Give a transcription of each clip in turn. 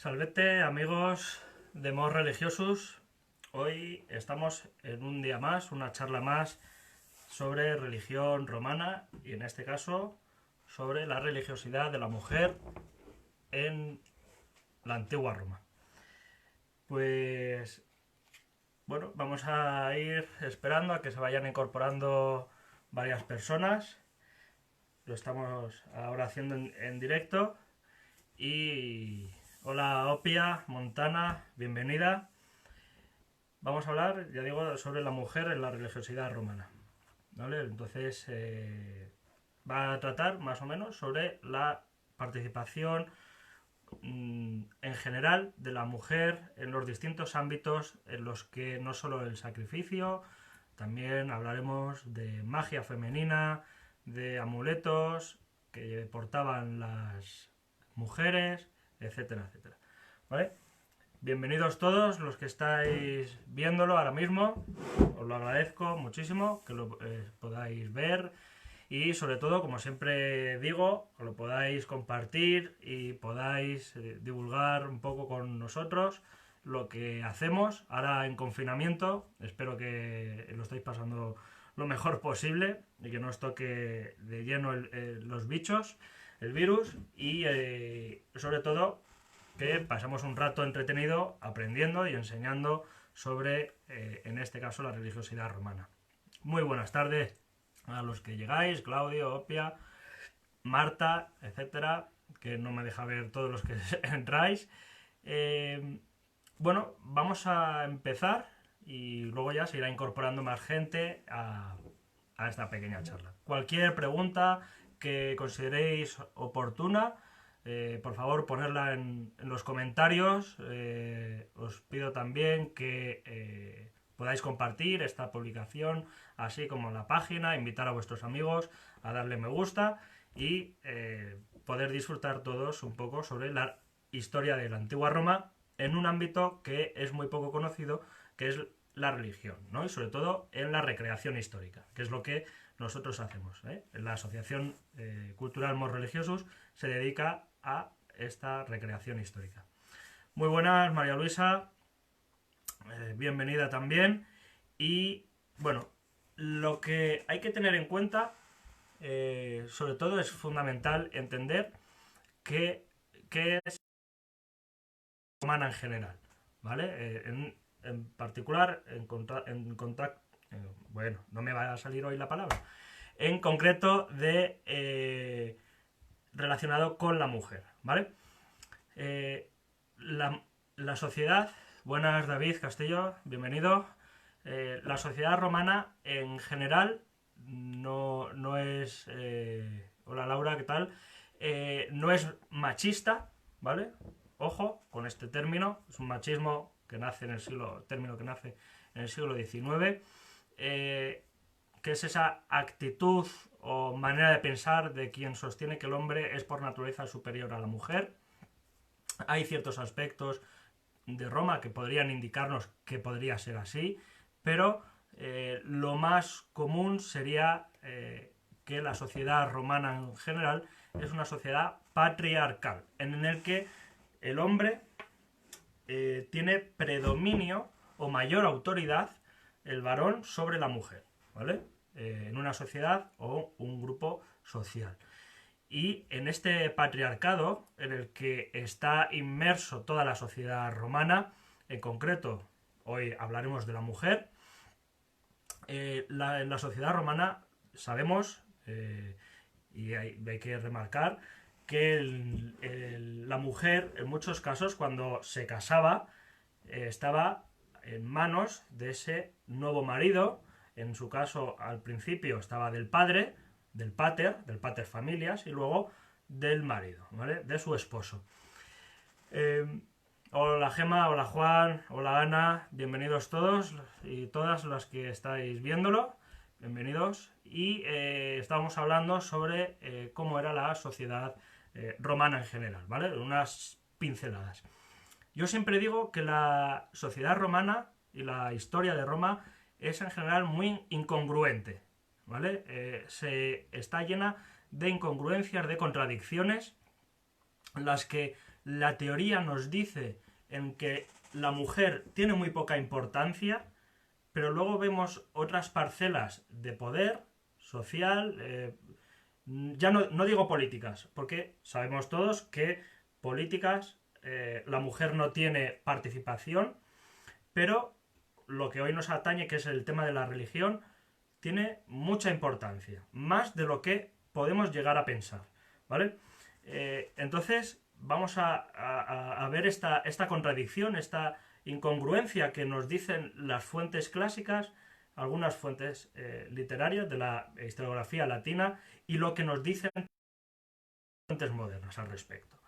Salvete, amigos de Mos Religiosus. Hoy estamos en un día más, una charla más sobre religión romana y en este caso sobre la religiosidad de la mujer en la antigua Roma. Pues bueno, vamos a ir esperando a que se vayan incorporando varias personas. Lo estamos ahora haciendo en directo. Y hola Opia, Montana, bienvenida. Vamos a hablar, ya digo, sobre la mujer en la religiosidad romana, ¿vale? Entonces va a tratar más o menos sobre la participación en general de la mujer en los distintos ámbitos en los que no solo el sacrificio, también hablaremos de magia femenina, de amuletos que portaban las mujeres, etcétera, etcétera. ¿Vale? Bienvenidos todos los que estáis viéndolo ahora mismo. Os lo agradezco muchísimo que lo podáis ver y sobre todo, como siempre digo, que lo podáis compartir y podáis divulgar un poco con nosotros lo que hacemos ahora en confinamiento. Espero que lo estéis pasando lo mejor posible y que no os toque de lleno los bichos, el virus y sobre todo que pasamos un rato entretenido aprendiendo y enseñando sobre, en este caso, la religiosidad romana. Muy buenas tardes a los que llegáis, Claudio, Opia, Marta, etcétera, que no me deja ver todos los que entráis. Bueno, vamos a empezar y luego ya se irá incorporando más gente a esta pequeña charla. Cualquier pregunta que consideréis oportuna, por favor ponerla en los comentarios. Os pido también que podáis compartir esta publicación, así como la página, invitar a vuestros amigos a darle me gusta y poder disfrutar todos un poco sobre la historia de la antigua Roma en un ámbito que es muy poco conocido, que es la religión, ¿no? Y sobre todo en la recreación histórica, que es lo que nosotros hacemos, ¿eh? La Asociación Cultural Mos Religiosus se dedica a esta recreación histórica. Muy buenas, María Luisa, bienvenida también. Y bueno, lo que hay que tener en cuenta, sobre todo es fundamental entender qué es romana en general, ¿vale? En particular, bueno, no me va a salir hoy la palabra, en concreto relacionado con la mujer, ¿vale? La sociedad, buenas David Castillo, bienvenido. La sociedad romana en general no es... hola Laura, ¿qué tal? No es machista, ¿vale? Ojo con este término, es un machismo que nace en el siglo XIX, que es esa actitud o manera de pensar de quien sostiene que el hombre es por naturaleza superior a la mujer. Hay ciertos aspectos de Roma que podrían indicarnos que podría ser así, pero lo más común sería que la sociedad romana en general es una sociedad patriarcal, en el que el hombre tiene predominio o mayor autoridad el varón sobre la mujer, ¿vale? En una sociedad o un grupo social. Y en este patriarcado en el que está inmerso toda la sociedad romana, en concreto, hoy hablaremos de la mujer, en la sociedad romana sabemos, y hay que remarcar, que la mujer en muchos casos cuando se casaba estaba en manos de ese nuevo marido. En su caso al principio estaba del padre, del pater familias, y luego del marido, ¿vale? De su esposo. Hola Gema, hola Juan, hola Ana, bienvenidos todos y todas las que estáis viéndolo, bienvenidos. Y estábamos hablando sobre cómo era la sociedad romana en general, ¿vale? Unas pinceladas. Yo siempre digo que la sociedad romana y la historia de Roma es en general muy incongruente, ¿vale? Está llena de incongruencias, de contradicciones, en las que la teoría nos dice en que la mujer tiene muy poca importancia, pero luego vemos otras parcelas de poder social, ya no digo políticas, porque sabemos todos que políticas, la mujer no tiene participación, pero lo que hoy nos atañe, que es el tema de la religión, tiene mucha importancia, más de lo que podemos llegar a pensar, ¿vale? Entonces vamos a ver esta contradicción, esta incongruencia que nos dicen las fuentes clásicas, algunas fuentes literarias de la historiografía latina, y lo que nos dicen fuentes modernas al respecto.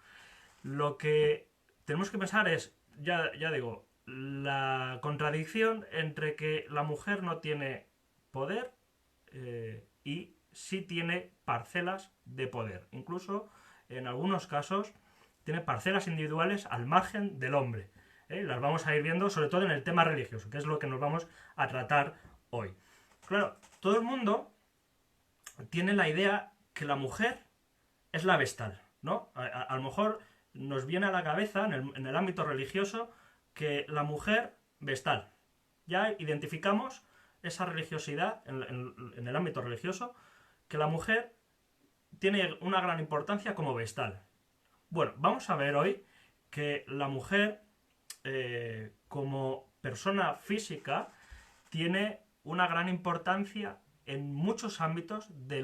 Lo que tenemos que pensar es, ya digo, la contradicción entre que la mujer no tiene poder y sí tiene parcelas de poder. Incluso, en algunos casos, tiene parcelas individuales al margen del hombre. Las vamos a ir viendo, sobre todo en el tema religioso, que es lo que nos vamos a tratar hoy. Claro, todo el mundo tiene la idea que la mujer es la vestal, ¿no? A lo mejor nos viene a la cabeza en el ámbito religioso que la mujer vestal. Ya identificamos esa religiosidad en el ámbito religioso, que la mujer tiene una gran importancia como vestal. Bueno, vamos a ver hoy que la mujer, como persona física, tiene una gran importancia en muchos ámbitos de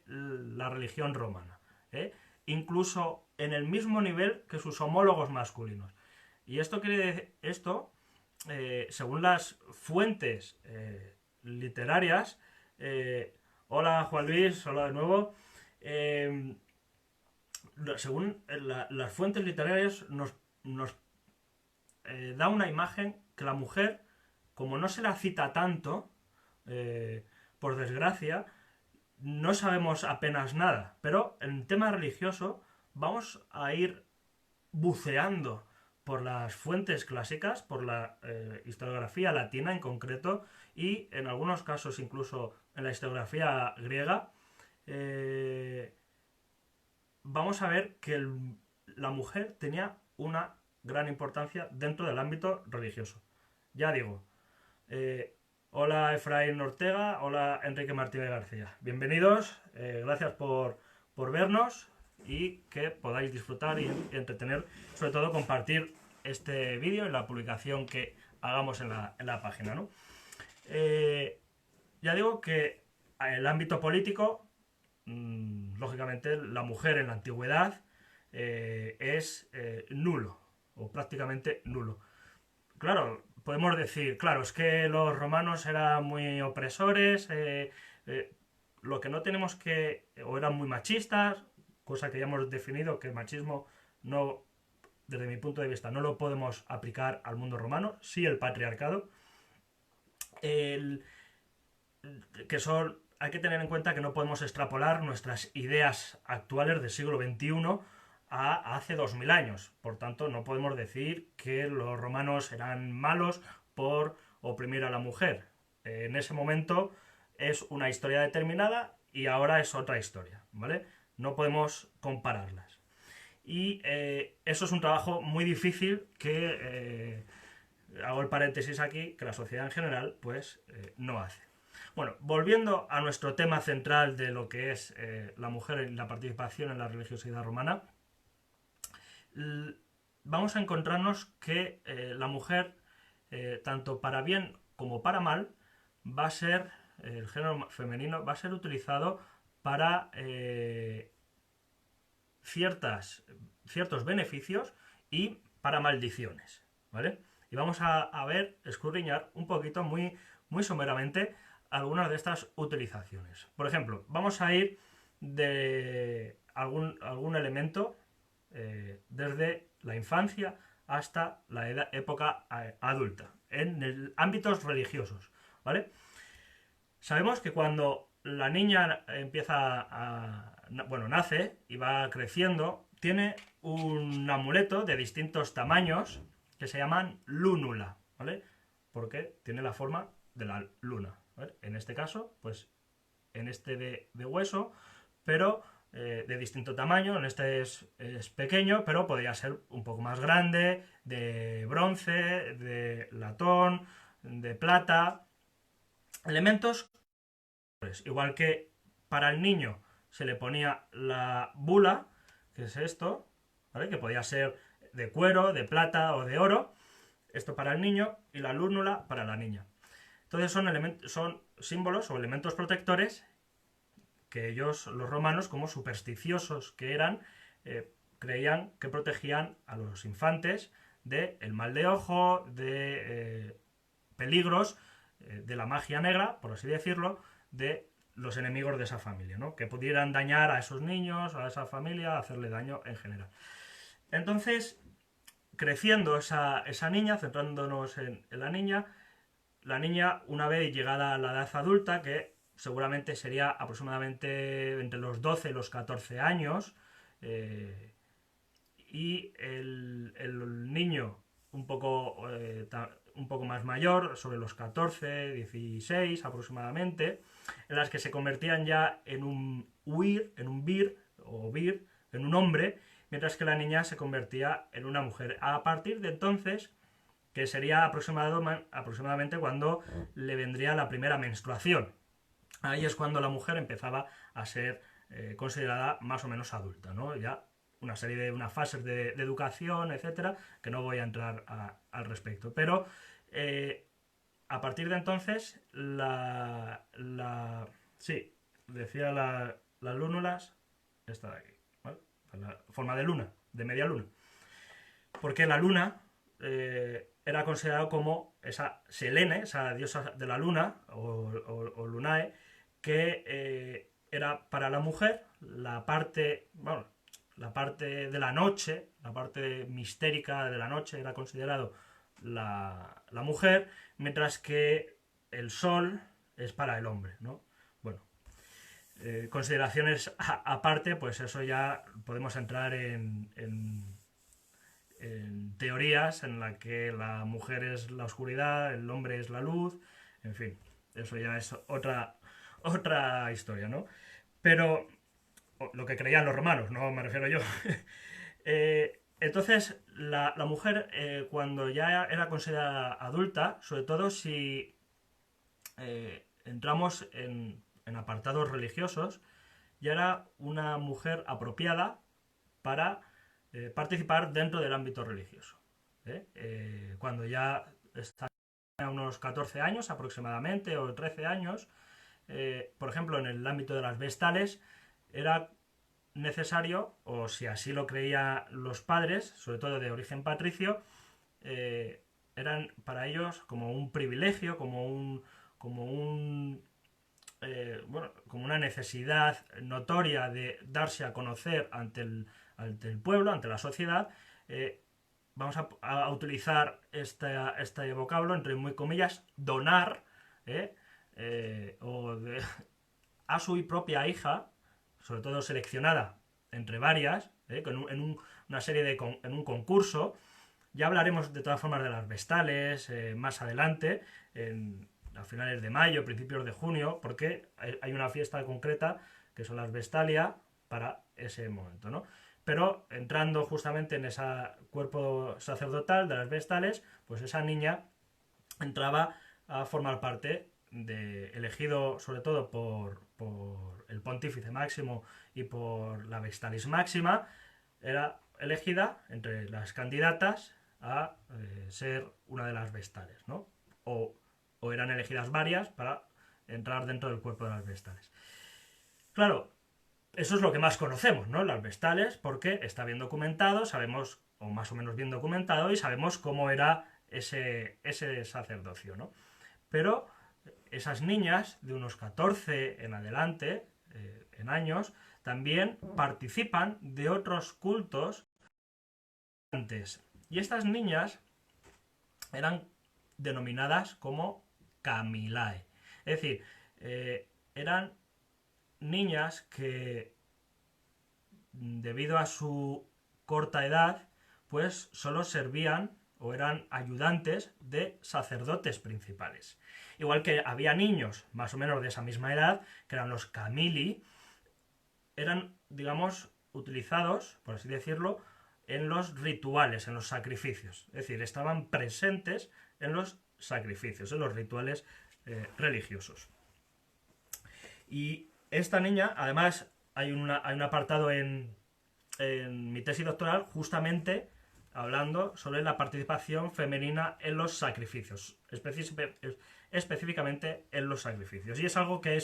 la religión romana. ¿eh? Incluso en el mismo nivel que sus homólogos masculinos. Y esto quiere decir, según las fuentes literarias, hola Juan Luis, hola de nuevo, según las fuentes literarias nos da una imagen que la mujer, como no se la cita tanto, por desgracia, no sabemos apenas nada. Pero en tema religioso vamos a ir buceando por las fuentes clásicas, por la historiografía latina en concreto, y en algunos casos incluso en la historiografía griega, vamos a ver que la mujer tenía una gran importancia dentro del ámbito religioso. Ya digo, hola Efraín Ortega, hola Enrique Martínez García. Bienvenidos, gracias por vernos y que podáis disfrutar y entretener, sobre todo compartir este vídeo en la publicación que hagamos en la página, ¿no? Ya digo que en el ámbito político, lógicamente la mujer en la antigüedad es nulo, o prácticamente nulo. Claro, podemos decir, claro, es que los romanos eran muy opresores, lo que no tenemos o eran muy machistas, cosa que ya hemos definido que el machismo no, desde mi punto de vista, no lo podemos aplicar al mundo romano, sí el patriarcado, hay que tener en cuenta que no podemos extrapolar nuestras ideas actuales del siglo XXI a hace 2000 años. Por tanto, no podemos decir que los romanos eran malos por oprimir a la mujer. En ese momento es una historia determinada y ahora es otra historia, ¿vale? No podemos compararlas. Y eso es un trabajo muy difícil que, hago el paréntesis aquí, que la sociedad en general pues no hace. Bueno, volviendo a nuestro tema central de lo que es la mujer y la participación en la religiosidad romana, vamos a encontrarnos que la mujer, tanto para bien como para mal, va a ser, el género femenino va a ser utilizado para ciertos beneficios y para maldiciones, ¿vale? Y vamos a ver, escudriñar un poquito, muy, muy someramente, algunas de estas utilizaciones. Por ejemplo, vamos a ir de algún elemento desde la infancia hasta la época adulta, en ámbitos religiosos, ¿vale? Sabemos que cuando la niña nace y va creciendo, tiene un amuleto de distintos tamaños que se llaman lúnula, ¿vale? Porque tiene la forma de la luna, ¿vale? En este caso, pues en este de hueso, pero de distinto tamaño. En este es pequeño, pero podría ser un poco más grande, de bronce, de latón, de plata. Elementos, pues, igual que para el niño se le ponía la bula, que es esto, ¿vale? Que podía ser de cuero, de plata o de oro. Esto para el niño y la lúnula para la niña. Entonces son símbolos o elementos protectores que ellos, los romanos, como supersticiosos que eran, creían que protegían a los infantes del mal de ojo, de peligros, de la magia negra, por así decirlo, de los enemigos de esa familia, ¿no? Que pudieran dañar a esos niños, a esa familia, hacerle daño en general. Entonces, creciendo esa niña, centrándonos en la niña, una vez llegada a la edad adulta, que seguramente sería aproximadamente entre los 12 y los 14 años, y el niño un poco más mayor, sobre los 14, 16 aproximadamente, en las que se convertían ya en un huir, en un vir, o vir, en un hombre, mientras que la niña se convertía en una mujer. A partir de entonces, que sería aproximadamente cuando le vendría la primera menstruación. Ahí es cuando la mujer empezaba a ser considerada más o menos adulta, ¿no? Ya unas fases de educación, etcétera, que no voy a entrar al respecto. Pero a partir de entonces, sí, decía las lúnulas, esta de aquí, ¿vale? La forma de luna, de media luna. Porque la luna era considerado como esa Selene, esa diosa de la luna, o Lunae, que era para la mujer la parte, bueno, la parte de la noche, la parte mistérica de la noche era considerado la mujer, mientras que el sol es para el hombre, ¿no? Bueno, consideraciones aparte, pues eso ya podemos entrar en teorías en la que la mujer es la oscuridad, el hombre es la luz, en fin, eso ya es otra historia, ¿no? Pero lo que creían los romanos, no me refiero yo. Entonces, la mujer, cuando ya era considerada adulta, sobre todo si entramos en apartados religiosos, ya era una mujer apropiada para participar dentro del ámbito religioso. Cuando ya está a unos 14 años aproximadamente, o 13 años, por ejemplo, en el ámbito de las vestales, era necesario, o si así lo creían los padres, sobre todo de origen patricio, eran para ellos como un privilegio, bueno, como una necesidad notoria de darse a conocer ante el pueblo, ante la sociedad. Vamos a utilizar este vocablo, entre muy comillas, donar, ¿eh? A su propia hija, sobre todo seleccionada entre varias, una serie en un concurso. Ya hablaremos de todas formas de las vestales más adelante, a finales de mayo, principios de junio, porque hay una fiesta concreta que son las Vestalia para ese momento, ¿no? Pero entrando justamente en ese cuerpo sacerdotal de las Vestales, pues esa niña entraba a formar parte elegido sobre todo por el pontífice máximo y por la Vestalis máxima, era elegida entre las candidatas a ser una de las vestales, ¿no? O eran elegidas varias para entrar dentro del cuerpo de las vestales. Claro, eso es lo que más conocemos, ¿no? Las vestales, porque está bien documentado, sabemos, o más o menos bien documentado, y sabemos cómo era ese sacerdocio, ¿no? Pero esas niñas de unos 14 en adelante, en años, también participan de otros cultos antes. Y estas niñas eran denominadas como Camilae. Es decir, eran niñas que, debido a su corta edad, pues solo servían o eran ayudantes de sacerdotes principales. Igual que había niños más o menos de esa misma edad, que eran los Camili, eran, digamos, utilizados, por así decirlo, en los rituales, en los sacrificios. Es decir, estaban presentes en los sacrificios, en los rituales religiosos. Y esta niña, además, hay un apartado en mi tesis doctoral justamente hablando sobre la participación femenina en los sacrificios, específicamente en los sacrificios. Y es algo que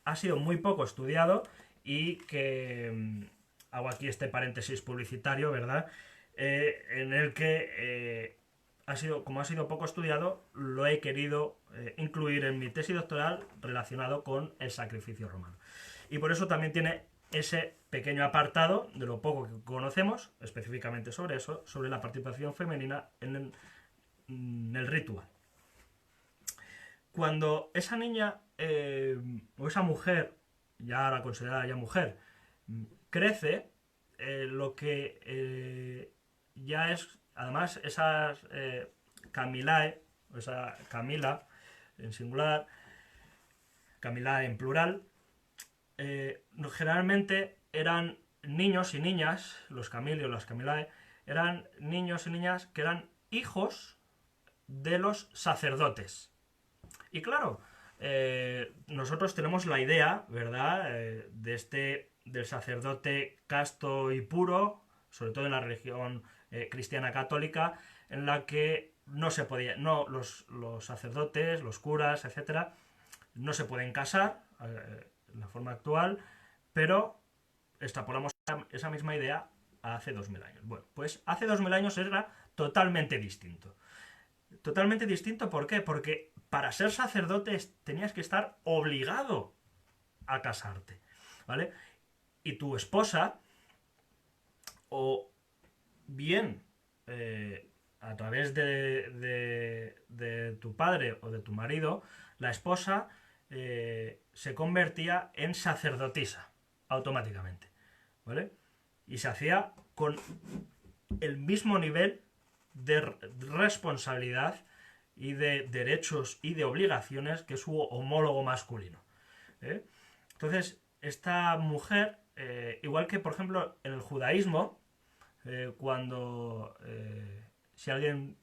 ha sido muy poco estudiado y que hago aquí este paréntesis publicitario, ¿verdad? En el que como ha sido poco estudiado, lo he querido incluir en mi tesis doctoral relacionado con el sacrificio romano. Y por eso también tiene ese pequeño apartado de lo poco que conocemos, específicamente sobre eso, sobre la participación femenina en el ritual. Cuando esa niña o esa mujer, ya ahora considerada ya mujer, crece, lo que ya es, además, esas Camilae, o esa Camila en singular, Camilae en plural, generalmente eran niños y niñas, los Camilios, las Camilae, eran niños y niñas que eran hijos de los sacerdotes. Y claro, nosotros tenemos la idea, ¿verdad?, del sacerdote casto y puro, sobre todo en la religión cristiana católica, en la que no se podía, no, los sacerdotes, los curas, etcétera, no se pueden casar en la forma actual, pero extrapolamos esa misma idea a hace 2000 años. Bueno, pues hace 2000 años era totalmente distinto. Totalmente distinto, ¿por qué? Porque para ser sacerdote tenías que estar obligado a casarte, ¿vale? Y tu esposa, o bien a través de tu padre o de tu marido, la esposa se convertía en sacerdotisa automáticamente, ¿vale? Y se hacía con el mismo nivel de responsabilidad y de derechos y de obligaciones que su homólogo masculino. Entonces, esta mujer, igual que por ejemplo en el judaísmo, cuando si alguien,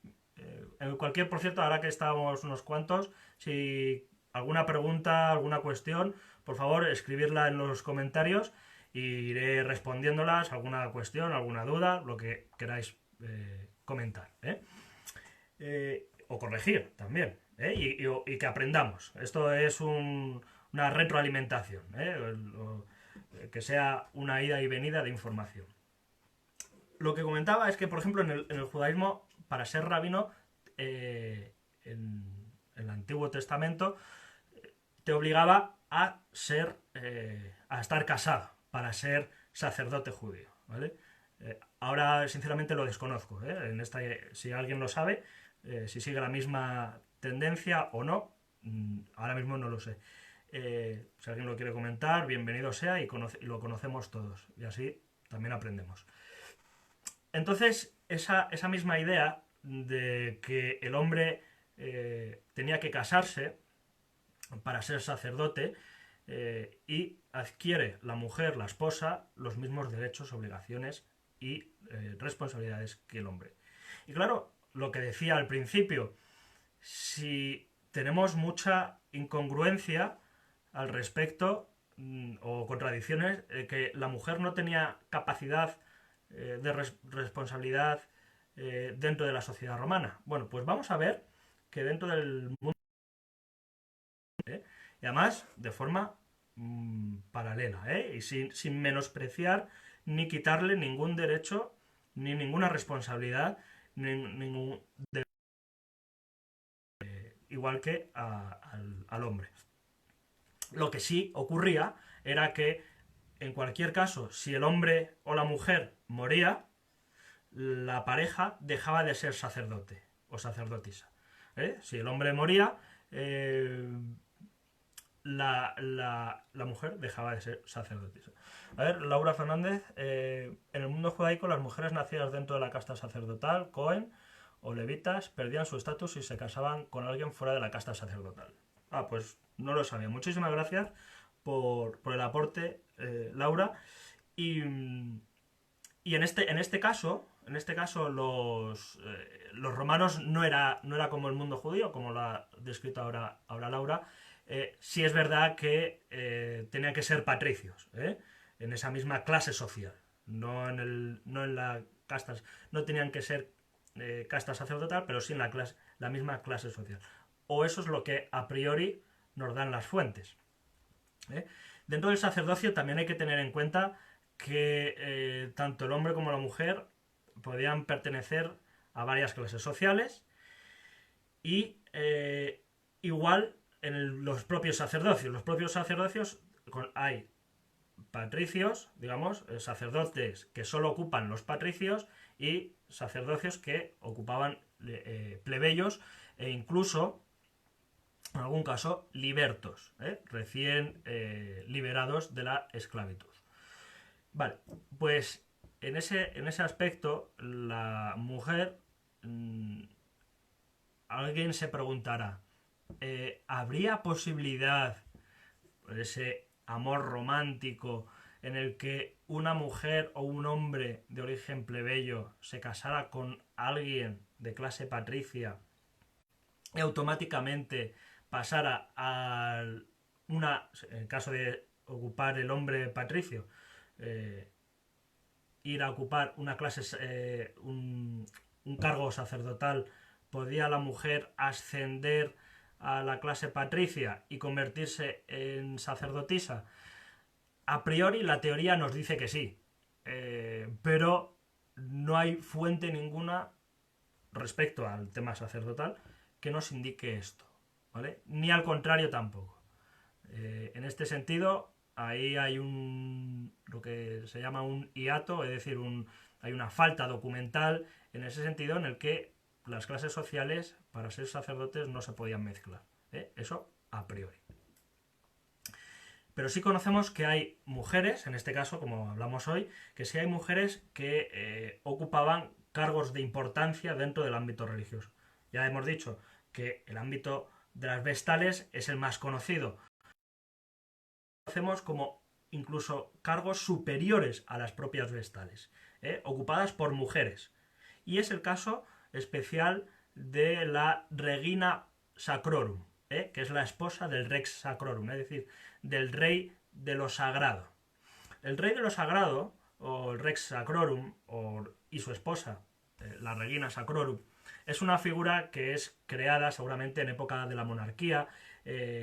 en cualquier, por cierto, ahora que estamos unos cuantos, si alguna pregunta, alguna cuestión, por favor escribirla en los comentarios y iré respondiéndolas, alguna cuestión, alguna duda, lo que queráis comentar, o corregir también, y que aprendamos. Esto es una retroalimentación, que sea una ida y venida de información. Lo que comentaba es que, por ejemplo, en el judaísmo, para ser rabino, en el Antiguo Testamento, te obligaba a estar casado para ser sacerdote judío, ¿vale? Ahora, sinceramente, lo desconozco, si alguien lo sabe, si sigue la misma tendencia o no, ahora mismo no lo sé. Si alguien lo quiere comentar, bienvenido sea y lo conocemos todos. Y así también aprendemos. Entonces, esa misma idea de que el hombre tenía que casarse para ser sacerdote, y adquiere la mujer, la esposa, los mismos derechos, obligaciones y responsabilidades que el hombre. Y claro, lo que decía al principio, si tenemos mucha incongruencia al respecto, o contradicciones, que la mujer no tenía capacidad de responsabilidad dentro de la sociedad romana. Bueno, pues vamos a ver que dentro del mundo, y además de forma paralela, y sin menospreciar ni quitarle ningún derecho ni ninguna responsabilidad, ningún igual que al hombre. Lo que sí ocurría era que, en cualquier caso, si el hombre o la mujer moría, la pareja dejaba de ser sacerdote o sacerdotisa. Si el hombre moría, la mujer dejaba de ser sacerdotisa. A ver, Laura Fernández, en el mundo judaico las mujeres nacidas dentro de la casta sacerdotal, Cohen o levitas, perdían su estatus si se casaban con alguien fuera de la casta sacerdotal. Pues no lo sabía. Muchísimas gracias por el aporte Laura. Y, y en este caso los romanos no era como el mundo judío, como lo ha descrito ahora Laura. Sí es verdad que tenían que ser patricios, en esa misma clase social, no en la castas, no tenían que ser casta sacerdotal, pero sí en la misma clase social. O eso es lo que a priori nos dan las fuentes. ¿Eh? Dentro del sacerdocio también hay que tener en cuenta que tanto el hombre como la mujer podían pertenecer a varias clases sociales y igual en los propios sacerdocios. Los propios sacerdocios hay patricios, digamos, sacerdotes que solo ocupan los patricios y sacerdocios que ocupaban plebeyos e incluso en algún caso libertos, recién liberados de la esclavitud. Vale, pues en ese aspecto la mujer, alguien se preguntará, ¿habría posibilidad de ese amor romántico en el que una mujer o un hombre de origen plebeyo se casara con alguien de clase patricia y automáticamente pasara a en el caso de ocupar el hombre patricio, eh, ir a ocupar una clase, un cargo sacerdotal, podía la mujer ascender a la clase patricia y convertirse en sacerdotisa? A priori la teoría nos dice que sí, pero no hay fuente ninguna respecto al tema sacerdotal que nos indique esto, ¿vale? Ni al contrario tampoco. En este sentido, ahí hay lo que se llama un hiato, es decir, hay una falta documental en ese sentido en el que las clases sociales para ser sacerdotes no se podían mezclar. Eso a priori. Pero sí conocemos que hay mujeres, en este caso, como hablamos hoy, que sí hay mujeres que ocupaban cargos de importancia dentro del ámbito religioso. Ya hemos dicho que el ámbito de las vestales es el más conocido. Hacemos como incluso cargos superiores a las propias vestales, ocupadas por mujeres. Y es el caso especial de la Regina Sacrorum, que es la esposa del Rex Sacrorum, es decir, del rey de lo sagrado. El rey de lo sagrado, o el Rex Sacrorum, y su esposa, la Regina Sacrorum, es una figura que es creada seguramente en época de la monarquía,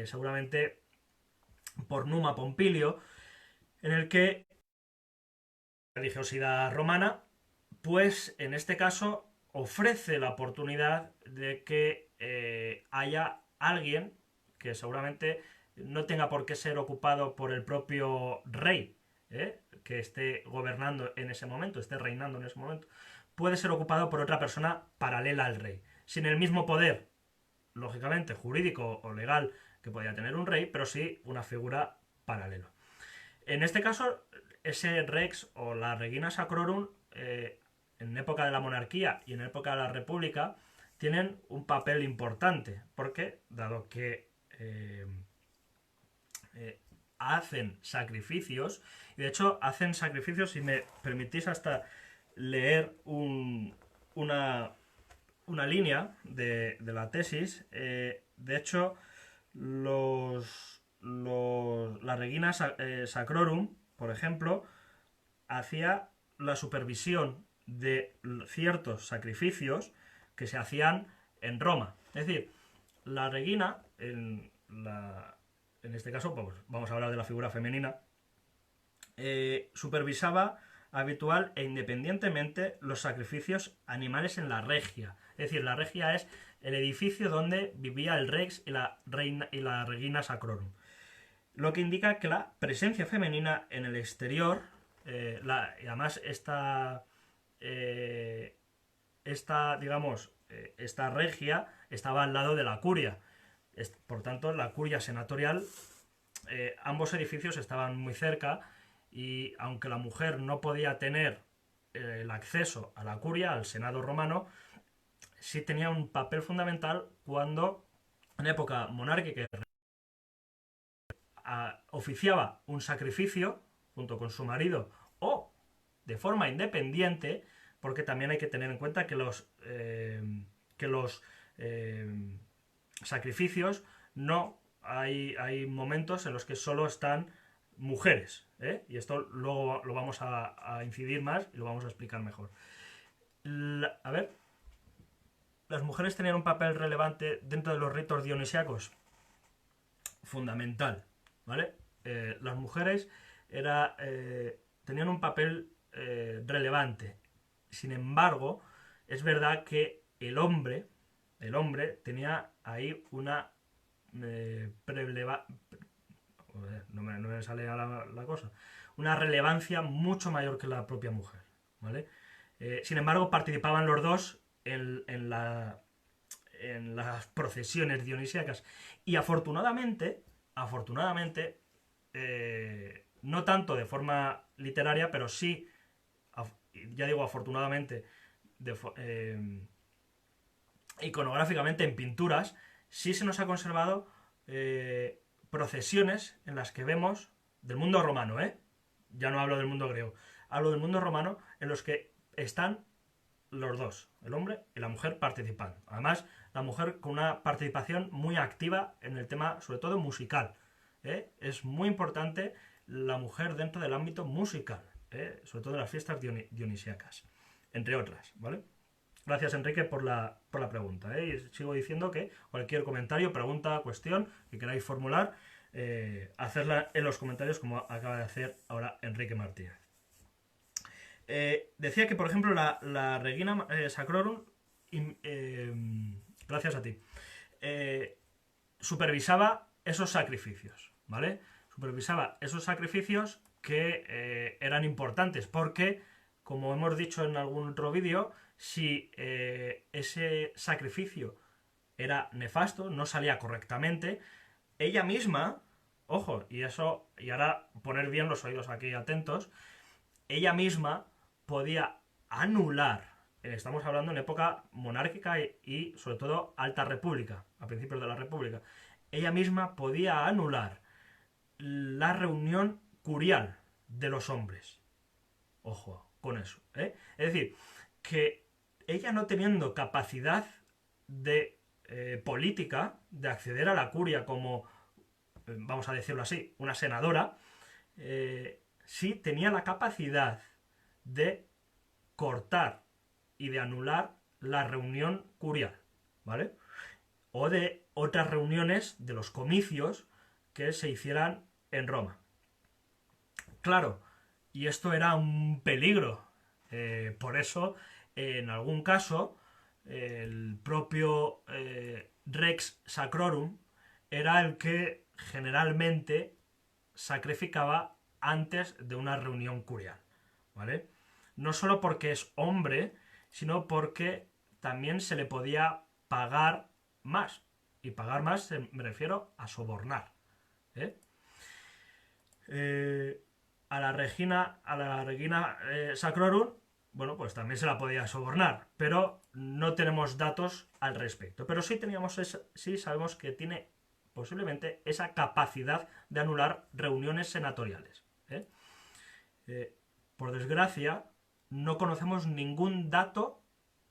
seguramente por Numa Pompilio, en el que la religiosidad romana, pues en este caso ofrece la oportunidad de que haya alguien que seguramente no tenga por qué ser ocupado por el propio rey, que esté gobernando en ese momento, esté reinando en ese momento, puede ser ocupado por otra persona paralela al rey, sin el mismo poder, lógicamente, jurídico o legal que podía tener un rey, pero sí una figura paralela. En este caso, ese Rex o la Regina Sacrorum, en época de la monarquía y en época de la república, tienen un papel importante, porque, dado que hacen sacrificios, y de hecho hacen sacrificios, si me permitís hasta leer una línea de la tesis, de hecho, la Regina Sacrorum, por ejemplo, hacía la supervisión de ciertos sacrificios que se hacían en Roma. Es decir, la Regina, en este caso, pues, vamos a hablar de la figura femenina, supervisaba habitual e independientemente los sacrificios animales en la regia. Es decir, la regia es el edificio donde vivía el Rex y la Regina Sacrorum. Lo que indica que la presencia femenina en el exterior, y además digamos, esta regia estaba al lado de la curia. Por tanto, la curia senatorial, ambos edificios estaban muy cerca y aunque la mujer no podía tener el acceso a la curia, al Senado romano, sí tenía un papel fundamental cuando, en época monárquica, oficiaba un sacrificio, junto con su marido o de forma independiente, porque también hay que tener en cuenta que los sacrificios no hay momentos en los que solo están mujeres, ¿eh? Y esto luego lo vamos a incidir más y lo vamos a explicar mejor. A ver, las mujeres tenían un papel relevante dentro de los ritos dionisíacos, fundamental, ¿vale? Las mujeres tenían un papel relevante. Sin embargo, es verdad que el hombre tenía ahí una no me sale la cosa, una relevancia mucho mayor que la propia mujer, ¿vale? Sin embargo, participaban los dos en las procesiones dionisíacas y afortunadamente, no tanto de forma literaria, pero sí, ya digo afortunadamente, iconográficamente en pinturas, sí se nos ha conservado procesiones en las que vemos del mundo romano, ya no hablo del mundo griego, hablo del mundo romano, en los que están los dos, el hombre y la mujer, participando. Además, la mujer con una participación muy activa en el tema, sobre todo musical. Es muy importante la mujer dentro del ámbito musical, sobre todo en las fiestas dionisíacas, entre otras, ¿vale? Gracias, Enrique, por la pregunta. Y sigo diciendo que cualquier comentario, pregunta, cuestión que queráis formular, hacerla en los comentarios como acaba de hacer ahora Enrique Martínez. Decía que, por ejemplo, la Regina Sacrorum, gracias a ti, supervisaba esos sacrificios, ¿vale? Supervisaba esos sacrificios que eran importantes porque, como hemos dicho en algún otro vídeo, si ese sacrificio era nefasto, no salía correctamente, ella misma, ojo, y ahora poner bien los oídos aquí atentos, ella misma podía anular, estamos hablando en época monárquica y sobre todo alta república, a principios de la república, ella misma podía anular la reunión curial de los hombres. Ojo con eso, ¿eh? Es decir, que ella, no teniendo capacidad de política, de acceder a la curia como, vamos a decirlo así, una senadora, sí tenía la capacidad de cortar y de anular la reunión curial, ¿vale? O de otras reuniones de los comicios que se hicieran en Roma. Claro, y esto era un peligro. Por eso, en algún caso, el propio Rex Sacrorum era el que generalmente sacrificaba antes de una reunión curial, ¿vale? No solo porque es hombre, sino porque también se le podía pagar más. Y pagar más me refiero a sobornar, ¿eh? A la Regina Sacrorum, bueno, pues también se la podía sobornar, pero no tenemos datos al respecto. Pero sí sabemos que tiene posiblemente esa capacidad de anular reuniones senatoriales. Por desgracia, no conocemos ningún dato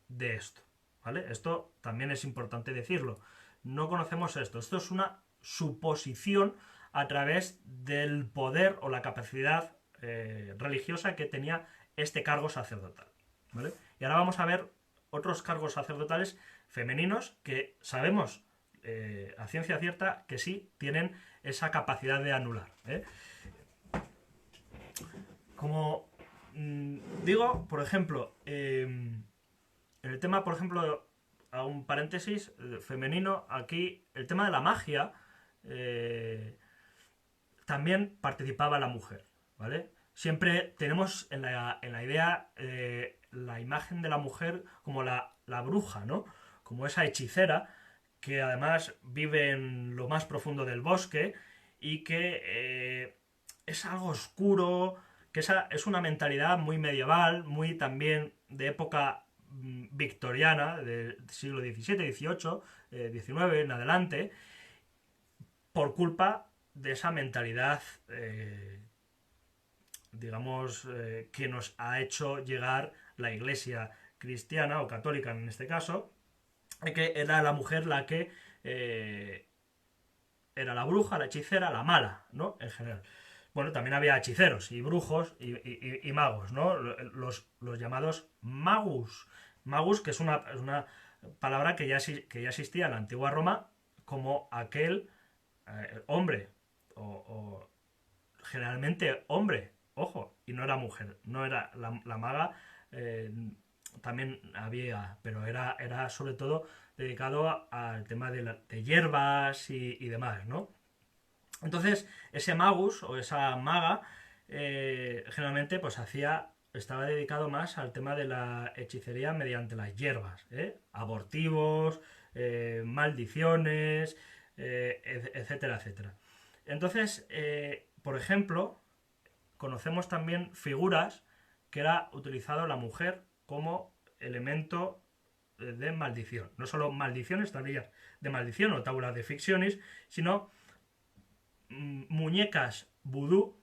de esto, ¿vale? Esto también es importante decirlo. No conocemos esto. Esto es una suposición a través del poder o la capacidad religiosa que tenía este cargo sacerdotal, ¿vale? Y ahora vamos a ver otros cargos sacerdotales femeninos que sabemos a ciencia cierta que sí tienen esa capacidad de anular, Como digo, por ejemplo, en el tema, por ejemplo, a un paréntesis femenino, aquí el tema de la magia, también participaba la mujer, ¿vale? Siempre tenemos en la idea la imagen de la mujer como la bruja, ¿no? Como esa hechicera que además vive en lo más profundo del bosque y que es algo oscuro, que es una mentalidad muy medieval, muy también de época victoriana, del siglo XVII, XVIII, XIX en adelante, por culpa de esa mentalidad digamos, que nos ha hecho llegar la Iglesia cristiana o católica en este caso, que era la mujer la que era la bruja, la hechicera, la mala, ¿no? En general. Bueno, también había hechiceros y brujos y magos, ¿no? Los llamados magus. Magus, que es una palabra que ya existía en la antigua Roma como aquel hombre, o generalmente hombre, ojo, y no era mujer, no era la maga, eh, también había, pero era sobre todo dedicado al tema de hierbas y demás, ¿no? Entonces, ese magus o esa maga generalmente pues estaba dedicado más al tema de la hechicería mediante las hierbas, ¿eh? Abortivos, maldiciones, etcétera, etcétera. Entonces, por ejemplo, conocemos también figuras que era utilizado la mujer como elemento de maldición. No solo maldiciones, tablillas de maldición o tablas de ficciones, sino muñecas vudú,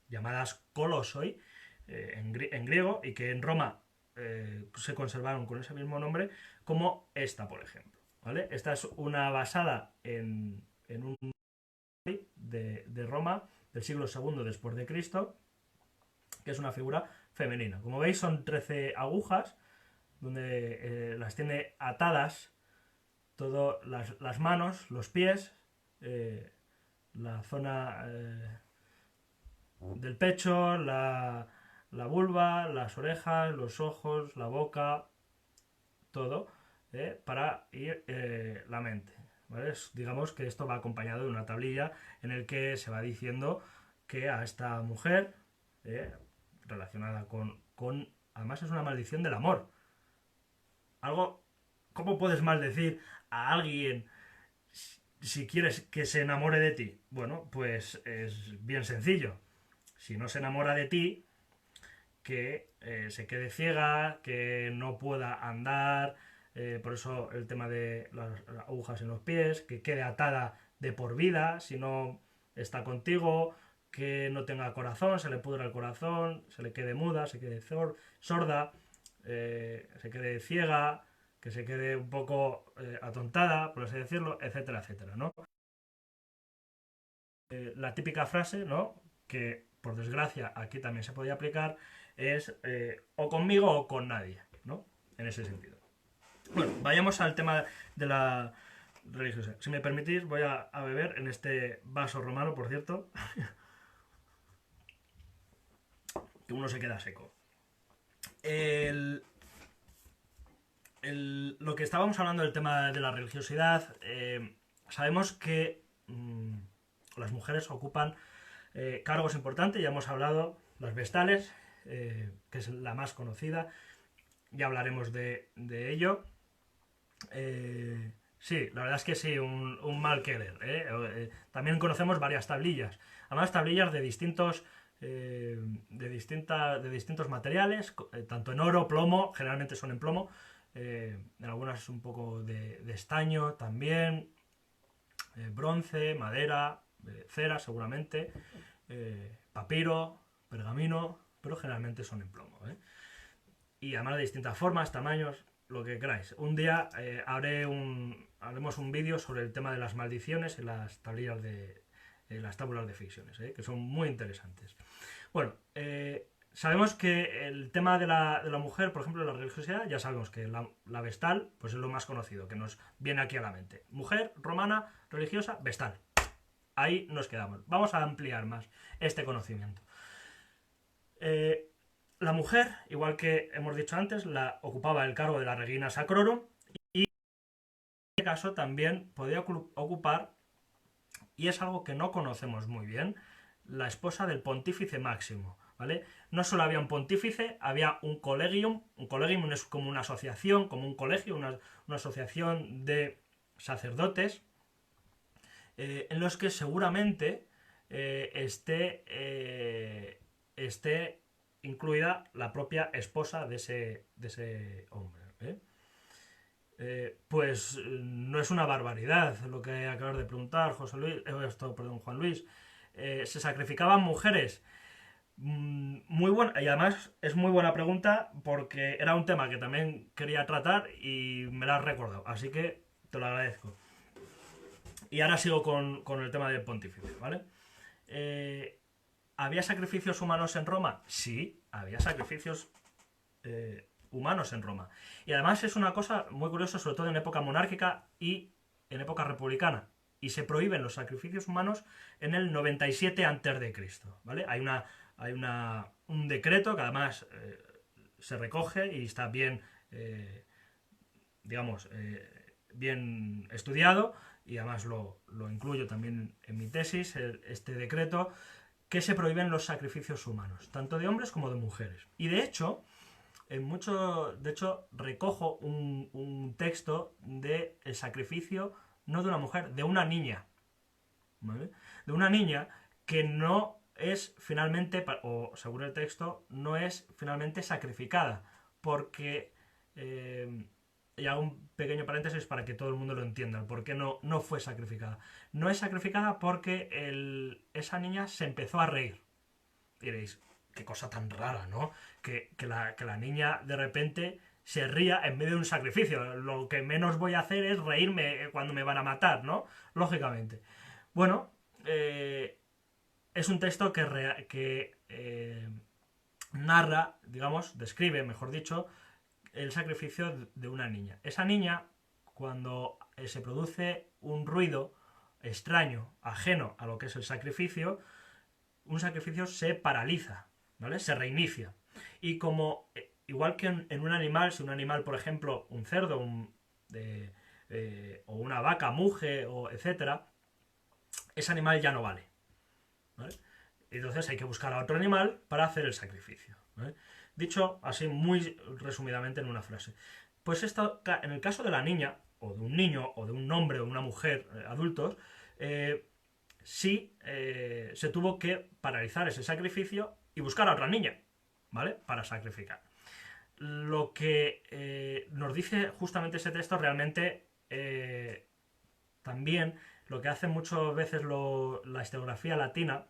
llamadas kolosoi en griego, y que en Roma se conservaron con ese mismo nombre, como esta, por ejemplo. ¿Vale? Esta es una basada en un de Roma del siglo II después de Cristo, que es una figura femenina. Como veis, son 13 agujas donde las tiene atadas todas las manos, los pies, la zona del pecho, la vulva, las orejas, los ojos, la boca, todo, para ir la mente. ¿Vale? Digamos que esto va acompañado de una tablilla en el que se va diciendo que a esta mujer, relacionada además es una maldición del amor. Algo, ¿cómo puedes maldecir a alguien si quieres que se enamore de ti? Bueno, pues es bien sencillo. Si no se enamora de ti, que se quede ciega, que no pueda andar, por eso el tema de las agujas en los pies, que quede atada de por vida si no está contigo, que no tenga corazón, se le pudra el corazón, se le quede muda, se quede sorda, se quede ciega, que se quede un poco atontada, por así decirlo, etcétera, etcétera, ¿no? La típica frase, ¿no? Que por desgracia aquí también se podía aplicar, es o conmigo o con nadie, ¿no? En ese sentido. Bueno, vayamos al tema de la religiosidad. Si me permitís, voy a beber en este vaso romano, por cierto, que uno se queda seco. Lo que estábamos hablando del tema de la religiosidad, sabemos que las mujeres ocupan cargos importantes, ya hemos hablado, las vestales, que es la más conocida, ya hablaremos de ello. Sí, la verdad es que sí, un mal querer. También conocemos varias tablillas, además tablillas de distintos de distintos materiales, tanto en oro, plomo, generalmente son en plomo, en algunas un poco de estaño también, bronce, madera, cera seguramente, papiro, pergamino, pero generalmente son en plomo. Y además de distintas formas, tamaños, lo que queráis. Un día haremos un vídeo sobre el tema de las maldiciones en las tablillas las tábulas de ficciones, que son muy interesantes. Bueno, sabemos que el tema de la mujer, por ejemplo, de la religiosidad, ya sabemos que la vestal pues es lo más conocido, que nos viene aquí a la mente. Mujer, romana, religiosa, vestal. Ahí nos quedamos. Vamos a ampliar más este conocimiento. La mujer, igual que hemos dicho antes, ocupaba el cargo de la regina sacrorum y en este caso también podía ocupar, y es algo que no conocemos muy bien, la esposa del pontífice máximo, ¿vale? No solo había un pontífice, había un collegium. Un collegium es como una asociación, como un colegio, una asociación de sacerdotes, en los que seguramente esté incluida la propia esposa de ese hombre. Pues no es una barbaridad lo que acabas de preguntar, Juan Luis. Se sacrificaban mujeres. Muy buena, y además es muy buena pregunta porque era un tema que también quería tratar y me la has recordado, así que te lo agradezco. Y ahora sigo con el tema del pontífice, ¿vale? Eh, ¿Había sacrificios humanos en Roma? Sí, había sacrificios humanos en Roma. Y además es una cosa muy curiosa, sobre todo en época monárquica y en época republicana. Y se prohíben los sacrificios humanos en el 97 antes de Cristo, ¿vale? Un decreto que además se recoge y está bien, digamos, bien estudiado, y además lo incluyo también en mi tesis, este decreto, que se prohíben los sacrificios humanos, tanto de hombres como de mujeres. Y de hecho, recojo un texto de el sacrificio, no de una mujer, de una niña, ¿vale? De una niña que no es finalmente, o según el texto, no es finalmente sacrificada, porque, y hago un pequeño paréntesis para que todo el mundo lo entienda, el por qué no fue sacrificada. No es sacrificada porque esa niña se empezó a reír. Y diréis, qué cosa tan rara, ¿no? Que la niña de repente se ría en medio de un sacrificio. Lo que menos voy a hacer es reírme cuando me van a matar, ¿no? Lógicamente. Bueno, es un texto que narra, digamos, describe, mejor dicho, el sacrificio de una niña. Esa niña, cuando se produce un ruido extraño, ajeno a lo que es el sacrificio, un sacrificio se paraliza, ¿vale? Se reinicia. Y como, igual que en un animal, si un animal, por ejemplo, un cerdo, o una vaca muge, o etcétera, ese animal ya no vale, ¿vale? Entonces hay que buscar a otro animal para hacer el sacrificio, ¿vale? Dicho así muy resumidamente en una frase. Pues esto, en el caso de la niña, o de un niño, o de un hombre o una mujer adultos, eh, sí se tuvo que paralizar ese sacrificio y buscar a otra niña, ¿vale? Para sacrificar. Lo que nos dice justamente ese texto realmente también lo que hace muchas veces la historiografía latina,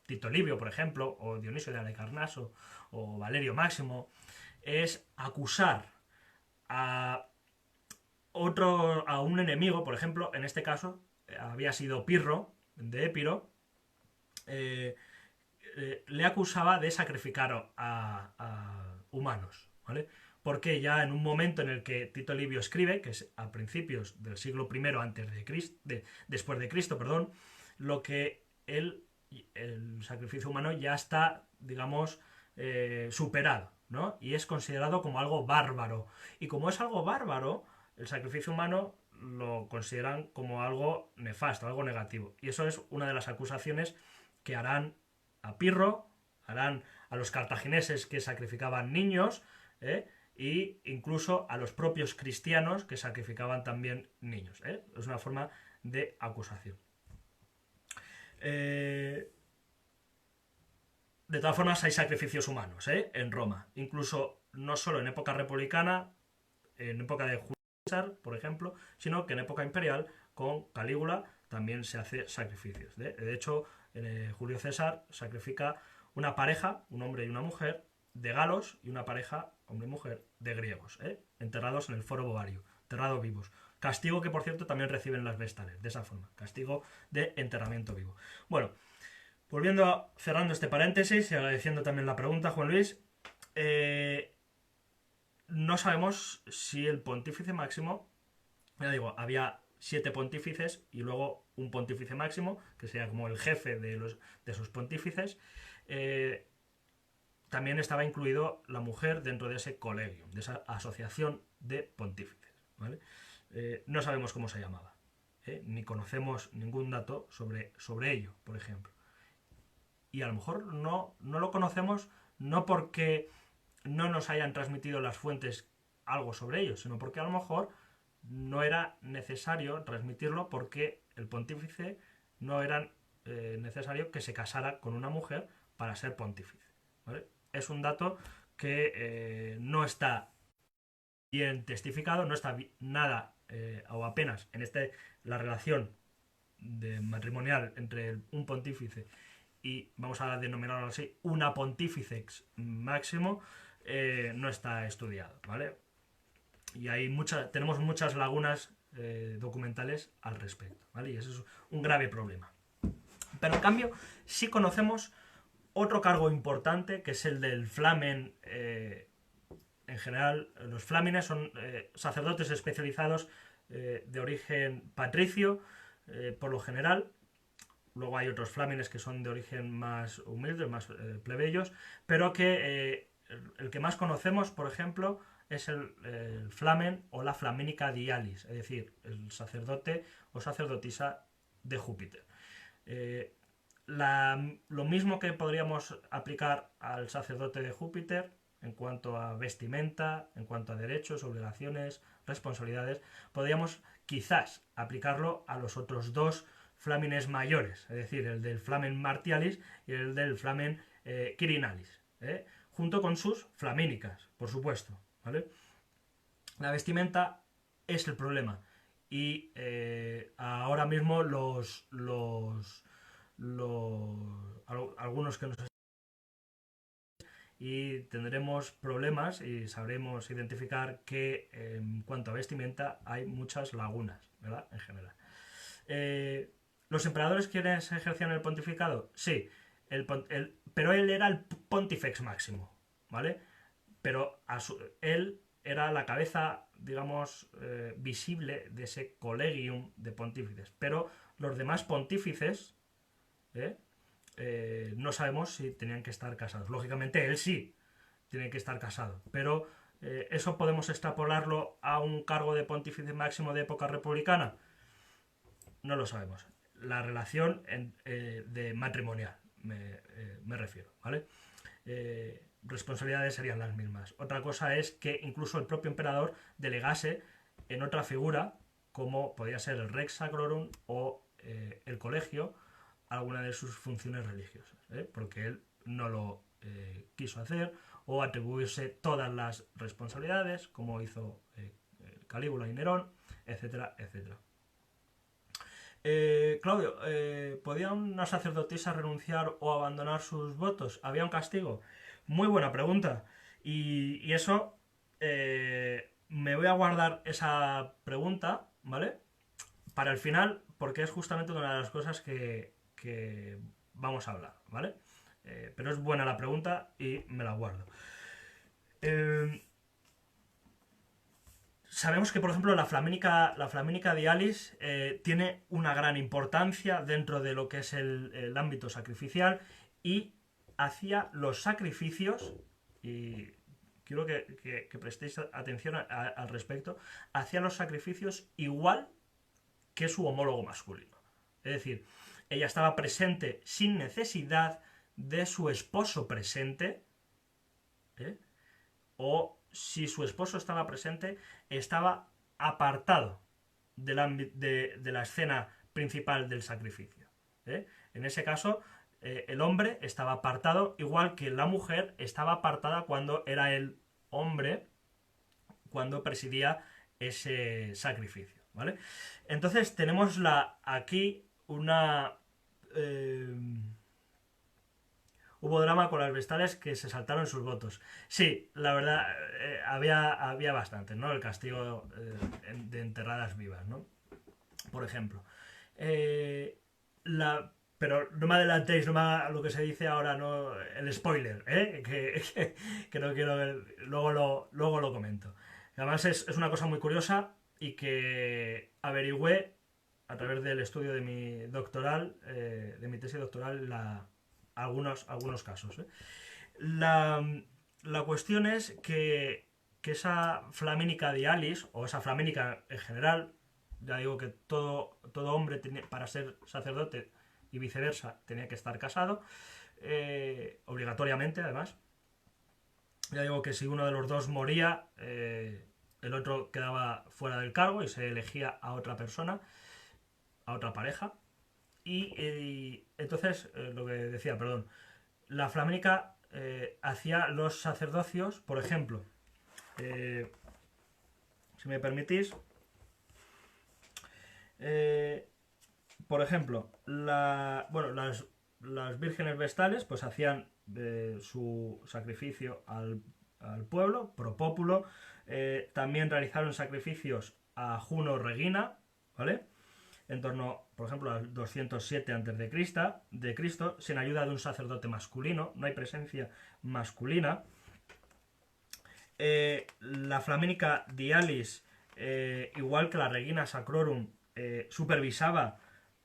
Tito Livio, por ejemplo, o Dionisio de Halicarnaso, o Valerio Máximo, es acusar a a un enemigo, por ejemplo, en este caso había sido Pirro, de Épiro, eh, le acusaba de sacrificar a humanos, ¿vale? Porque ya en un momento en el que Tito Livio escribe, que es a principios del siglo I antes de Cristo, después de Cristo, perdón, lo que el sacrificio humano ya está, digamos, superado, ¿no? Y es considerado como algo bárbaro. Y como es algo bárbaro, el sacrificio humano lo consideran como algo nefasto, algo negativo. Y eso es una de las acusaciones que harán a Pirro, harán a los cartagineses que sacrificaban niños, e incluso a los propios cristianos que sacrificaban también niños. Es una forma de acusación. De todas formas, hay sacrificios humanos en Roma, incluso no solo en época republicana, en época de Julio César, por ejemplo, sino que en época imperial, con Calígula, también se hace sacrificios. De hecho, Julio César sacrifica una pareja, un hombre y una mujer, de galos, y una pareja, hombre y mujer, de griegos, enterrados en el Foro Bovario, enterrados vivos. Castigo que, por cierto, también reciben las vestales, de esa forma. Castigo de enterramiento vivo. Bueno, cerrando este paréntesis y agradeciendo también la pregunta, Juan Luis, no sabemos si el pontífice máximo, ya digo, había 7 pontífices y luego un pontífice máximo, que sería como el jefe de esos pontífices. También estaba incluido la mujer dentro de ese colegio, de esa asociación de pontífices, ¿vale? No sabemos cómo se llamaba, ni conocemos ningún dato sobre ello, por ejemplo. Y a lo mejor no lo conocemos no porque no nos hayan transmitido las fuentes algo sobre ello, sino porque a lo mejor no era necesario transmitirlo porque el pontífice no era necesario que se casara con una mujer para ser pontífice, ¿vale? Es un dato que no está bien testificado, no está nada o apenas en la relación matrimonial entre un pontífice y vamos a denominarlo así, una pontifex máximo, no está estudiado, ¿vale? Y hay tenemos muchas lagunas documentales al respecto, ¿vale? Y eso es un grave problema. Pero en cambio, sí conocemos otro cargo importante, que es el del flamen. En general, los flámines son sacerdotes especializados de origen patricio, por lo general. Luego hay otros flámines que son de origen más humilde, más plebeyos, pero que el que más conocemos, por ejemplo, es el flamen o la flamínica dialis, es decir, el sacerdote o sacerdotisa de Júpiter. Lo mismo que podríamos aplicar al sacerdote de Júpiter en cuanto a vestimenta, en cuanto a derechos, obligaciones, responsabilidades, podríamos quizás aplicarlo a los otros dos flamines mayores, es decir, el del flamen martialis y el del flamen quirinalis, junto con sus flamínicas, por supuesto, ¿vale? La vestimenta es el problema y ahora mismo algunos que nos y tendremos problemas y sabremos identificar que en cuanto a vestimenta hay muchas lagunas, ¿verdad? En general. ¿Los emperadores quienes ejercían el pontificado? Sí, pero él era el pontifex máximo, ¿vale? Pero él era la cabeza, digamos, visible de ese collegium de pontífices. Pero los demás pontífices no sabemos si tenían que estar casados. Lógicamente él sí tiene que estar casado, pero ¿eso podemos extrapolarlo a un cargo de pontífice máximo de época republicana? No lo sabemos. La relación de matrimonial me refiero, ¿vale? Responsabilidades serían las mismas. Otra cosa es que incluso el propio emperador delegase en otra figura, como podría ser el Rex Sacrorum o el colegio, alguna de sus funciones religiosas, porque él no lo quiso hacer, o atribuirse todas las responsabilidades, como hizo Calígula y Nerón, etcétera, etcétera. Claudio, ¿podía una sacerdotisa renunciar o abandonar sus votos? ¿Había un castigo? Muy buena pregunta. Y eso, me voy a guardar esa pregunta, ¿vale? Para el final, porque es justamente una de las cosas que vamos a hablar, ¿vale? Pero es buena la pregunta y me la guardo. Sabemos que, por ejemplo, la flamínica dialis tiene una gran importancia dentro de lo que es el ámbito sacrificial y hacía los sacrificios, y quiero que prestéis atención al respecto, hacía los sacrificios igual que su homólogo masculino. Es decir, ella estaba presente sin necesidad de su esposo presente, o si su esposo estaba presente, estaba apartado de la escena principal del sacrificio. En ese caso, el hombre estaba apartado, igual que la mujer estaba apartada cuando era el hombre, cuando presidía ese sacrificio, ¿vale? Entonces tenemos aquí una... hubo drama con las vestales que se saltaron sus votos. Sí, la verdad, había bastante, ¿no? El castigo de enterradas vivas, ¿no? Por ejemplo. Pero no me adelantéis, no me haga lo que se dice ahora, no el spoiler, que no quiero ver, luego lo comento. Además es una cosa muy curiosa y que averigüé a través del estudio de mi doctoral, de mi tesis doctoral, algunos casos. La cuestión es que esa flamínica dialis, o esa flamínica en general, ya digo que todo hombre para ser sacerdote y viceversa tenía que estar casado, obligatoriamente además. Ya digo que si uno de los dos moría, el otro quedaba fuera del cargo y se elegía a otra persona, a otra pareja. Y entonces, lo que decía, perdón, la flamenca hacía los sacerdocios, por ejemplo, si me permitís, por ejemplo, las vírgenes vestales pues hacían su sacrificio al pueblo, pro populo. También realizaron sacrificios a Juno Regina, ¿vale? En torno, por ejemplo, al 207 a.C., sin ayuda de un sacerdote masculino, no hay presencia masculina. La Flaminica Dialis, igual que la Regina Sacrorum, supervisaba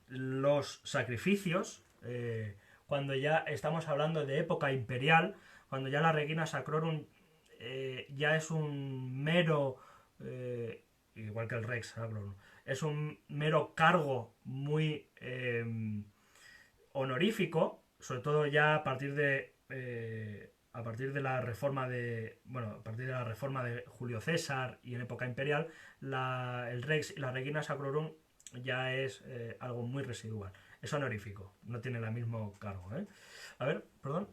los sacrificios, cuando ya estamos hablando de época imperial, cuando ya la Regina Sacrorum ya es un mero, igual que el Rex Sacrorum, es un mero cargo muy honorífico, sobre todo ya a partir de la reforma de, bueno, a partir de la reforma de Julio César y en época imperial, el Rex y la Regina Sacrorum ya es algo muy residual. Es honorífico, no tiene el mismo cargo, ¿eh? A ver, perdón.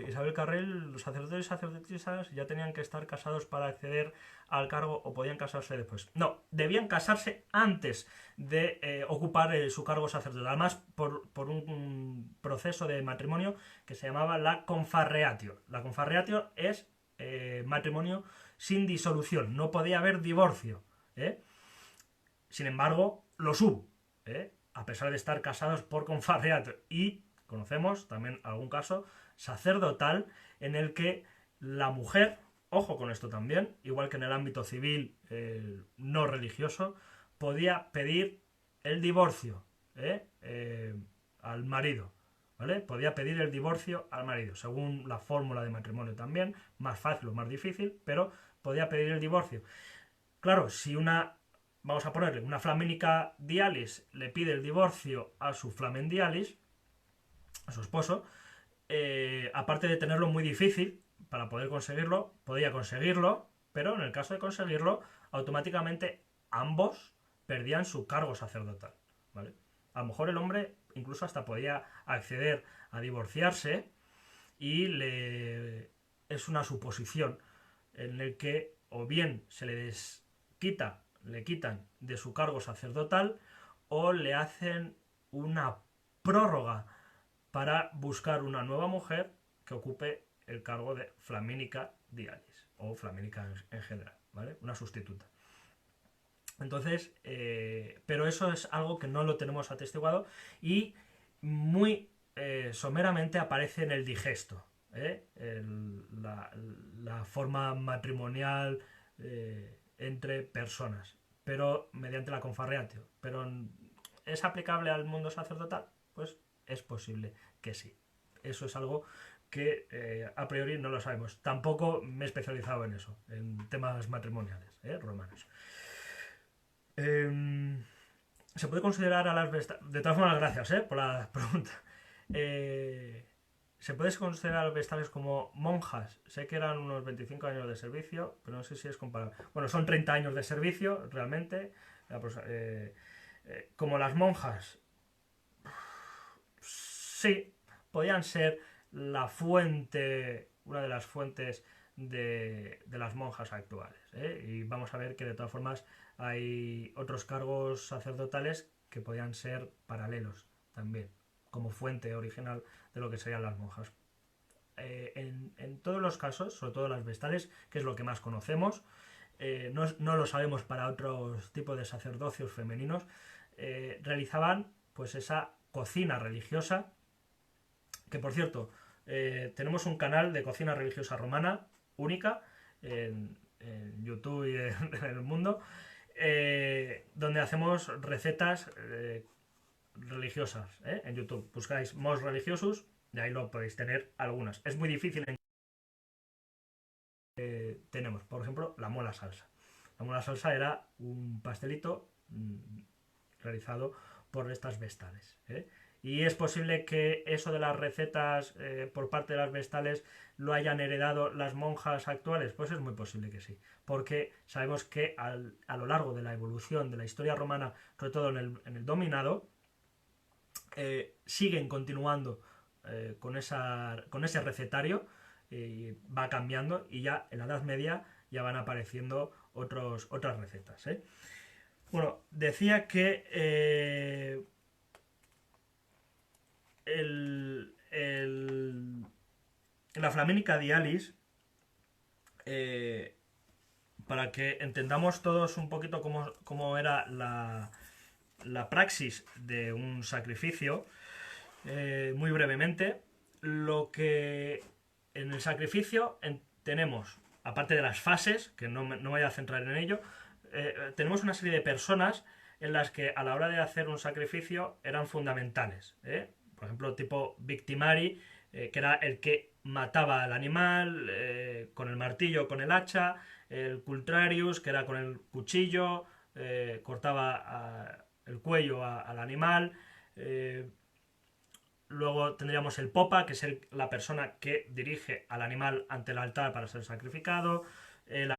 Isabel Carrel, los sacerdotes y sacerdotisas ya tenían que estar casados para acceder al cargo o podían casarse después. No, debían casarse antes de ocupar su cargo sacerdotal. Además, por un proceso de matrimonio que se llamaba la confarreatio. La confarreatio es matrimonio sin disolución. No podía haber divorcio, ¿eh? Sin embargo, los hubo, ¿eh? A pesar de estar casados por confarreatio. Y conocemos también algún caso sacerdotal en el que la mujer, ojo con esto también, igual que en el ámbito civil no religioso, podía pedir el divorcio al marido, ¿vale? Podía pedir el divorcio al marido, según la fórmula de matrimonio también, más fácil o más difícil, pero podía pedir el divorcio. Claro, si vamos a ponerle, una Flaminica Dialis le pide el divorcio a su Flamen Dialis, a su esposo, aparte de tenerlo muy difícil para poder conseguirlo, podía conseguirlo, pero en el caso de conseguirlo, automáticamente ambos perdían su cargo sacerdotal, ¿vale? A lo mejor el hombre incluso hasta podía acceder a divorciarse y es una suposición en el que o bien se le quitan de su cargo sacerdotal o le hacen una prórroga para buscar una nueva mujer que ocupe el cargo de Flaminica Dialis o Flaminica en general, ¿vale? Una sustituta. Entonces, pero eso es algo que no lo tenemos atestiguado y muy someramente aparece en el digesto, la forma matrimonial entre personas, pero mediante la confarreatio. Pero ¿es aplicable al mundo sacerdotal? Pues es posible que sí. Eso es algo que a priori no lo sabemos. Tampoco me he especializado en eso, en temas matrimoniales romanos. Se puede considerar a las vestales. De todas formas, gracias por la pregunta. ¿Se puede considerar a las vestales como monjas? Sé que eran unos 25 años de servicio, pero no sé si es comparable. Bueno, son 30 años de servicio, realmente. Como las monjas, sí, podían ser la fuente, una de las fuentes de las monjas actuales. Y vamos a ver que de todas formas hay otros cargos sacerdotales que podían ser paralelos también, como fuente original de lo que serían las monjas. En todos los casos, sobre todo las vestales, que es lo que más conocemos, no lo sabemos para otros tipos de sacerdocios femeninos, realizaban pues esa cocina religiosa, que por cierto, tenemos un canal de cocina religiosa romana única en YouTube y en el mundo, donde hacemos recetas religiosas en YouTube. Buscáis Mos Religiosus y ahí lo podéis tener algunas. Es muy difícil. Tenemos, por ejemplo, la mola salsa. La mola salsa era un pastelito realizado por estas vestales. Y es posible que eso de las recetas por parte de las vestales lo hayan heredado las monjas actuales. Pues es muy posible que sí, porque sabemos que a lo largo de la evolución de la historia romana, sobre todo en el dominado, siguen continuando con ese recetario, va cambiando y ya en la Edad Media ya van apareciendo otras recetas. Bueno, decía que la Flaminica Dialis, para que entendamos todos un poquito cómo era la praxis de un sacrificio, muy brevemente, lo que en el sacrificio tenemos, aparte de las fases, que no me voy a centrar en ello, tenemos una serie de personas en las que a la hora de hacer un sacrificio eran fundamentales. Por ejemplo, tipo Victimari, que era el que mataba al animal con el martillo, con el hacha; el Cultrarius, que era con el cuchillo, cortaba el cuello al animal. Luego tendríamos el Popa, que es la persona que dirige al animal ante el altar para ser sacrificado. El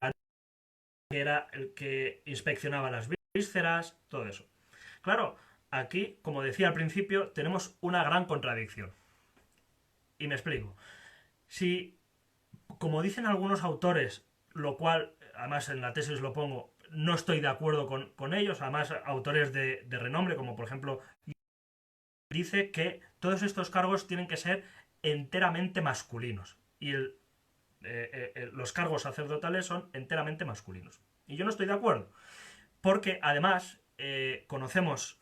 que era el que inspeccionaba las vísceras, todo eso. Claro, aquí, como decía al principio, tenemos una gran contradicción. Y me explico. Si, como dicen algunos autores, lo cual, además en la tesis lo pongo, no estoy de acuerdo con ellos, además autores de renombre, como por ejemplo, dice que todos estos cargos tienen que ser enteramente masculinos. Y los cargos sacerdotales son enteramente masculinos. Y yo no estoy de acuerdo. Porque además conocemos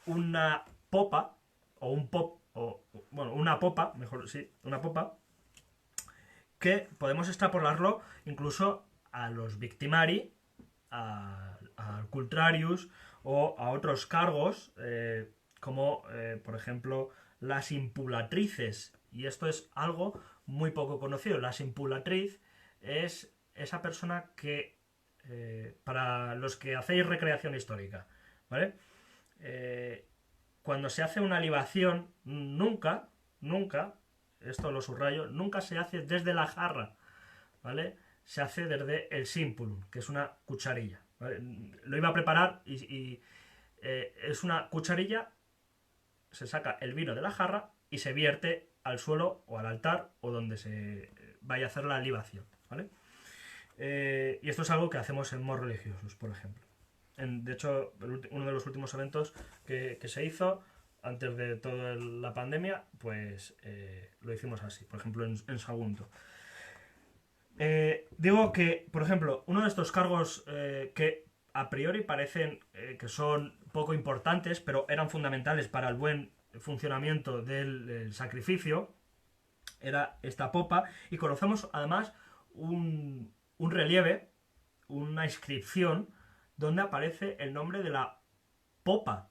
una popa, o un pop, o bueno, una popa, mejor sí, una popa, que podemos extrapolarlo incluso a los Victimari, al Cultrarius o a otros cargos, como por ejemplo las impulatrices. Y esto es algo muy poco conocido. La impulatriz es esa persona que, para los que hacéis recreación histórica, ¿vale? Cuando se hace una libación, nunca, esto lo subrayo, nunca se hace desde la jarra, ¿vale? Se hace desde el simpulum, que es una cucharilla, ¿vale? Lo iba a preparar y es una cucharilla, se saca el vino de la jarra y se vierte al suelo o al altar o donde se vaya a hacer la libación, ¿vale? Y esto es algo que hacemos en moros religiosos, por ejemplo. De hecho, uno de los últimos eventos que se hizo antes de toda la pandemia, pues lo hicimos así, por ejemplo en Sagunto. Digo que, por ejemplo, uno de estos cargos que a priori parecen que son poco importantes, pero eran fundamentales para el buen funcionamiento del sacrificio, era esta popa. Y conocemos además un relieve, una inscripción, donde aparece el nombre de la popa,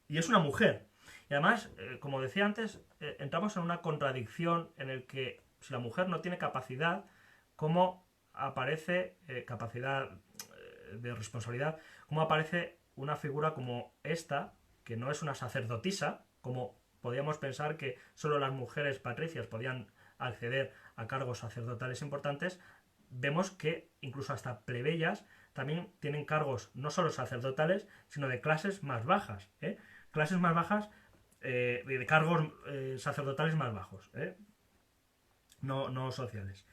y es una mujer. Y además, como decía antes, entramos en una contradicción en el que si la mujer no tiene capacidad, ¿cómo aparece capacidad de responsabilidad? ¿Cómo aparece una figura como esta, que no es una sacerdotisa, como podíamos pensar que solo las mujeres patricias podían acceder a cargos sacerdotales importantes? Vemos que incluso hasta plebeyas también tienen cargos no solo sacerdotales, sino de clases más bajas, clases más bajas, de cargos sacerdotales más bajos, no sociales.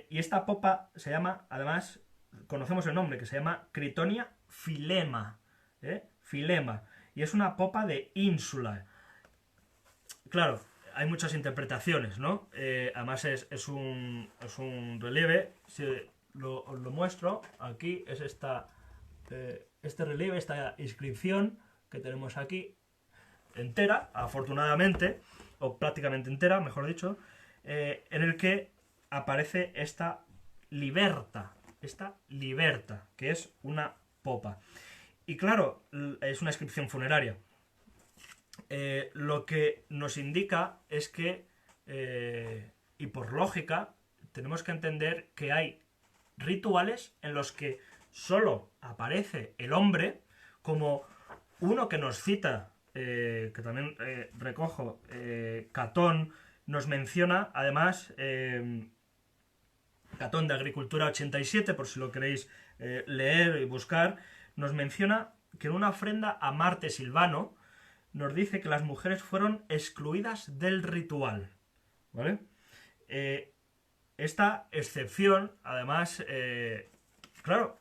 Y esta popa se llama, además, conocemos el nombre, que se llama Critonia Filema, Filema, y es una popa de ínsula. Claro, hay muchas interpretaciones, ¿no? Además es un relieve. Si os lo muestro, aquí es este relieve, esta inscripción que tenemos aquí, entera, afortunadamente, o prácticamente entera, mejor dicho, en el que aparece esta liberta, que es una popa. Y claro, es una inscripción funeraria. Lo que nos indica es que, y por lógica, tenemos que entender que hay rituales en los que solo aparece el hombre, como uno que nos cita, que también recojo, Catón nos menciona, además, Catón de Agricultura 87, por si lo queréis leer y buscar, nos menciona que en una ofrenda a Marte Silvano nos dice que las mujeres fueron excluidas del ritual, ¿vale? Esta excepción, además, claro,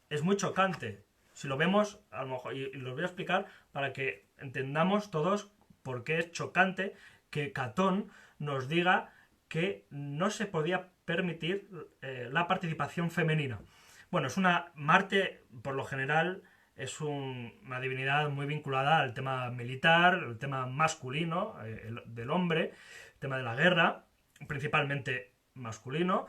es muy chocante. Si lo vemos, a lo mejor, y lo voy a explicar para que entendamos todos por qué es chocante que Catón nos diga que no se podía permitir la participación femenina. Bueno, Marte, por lo general, es una divinidad muy vinculada al tema militar, el tema masculino del hombre, el tema de la guerra, principalmente masculino.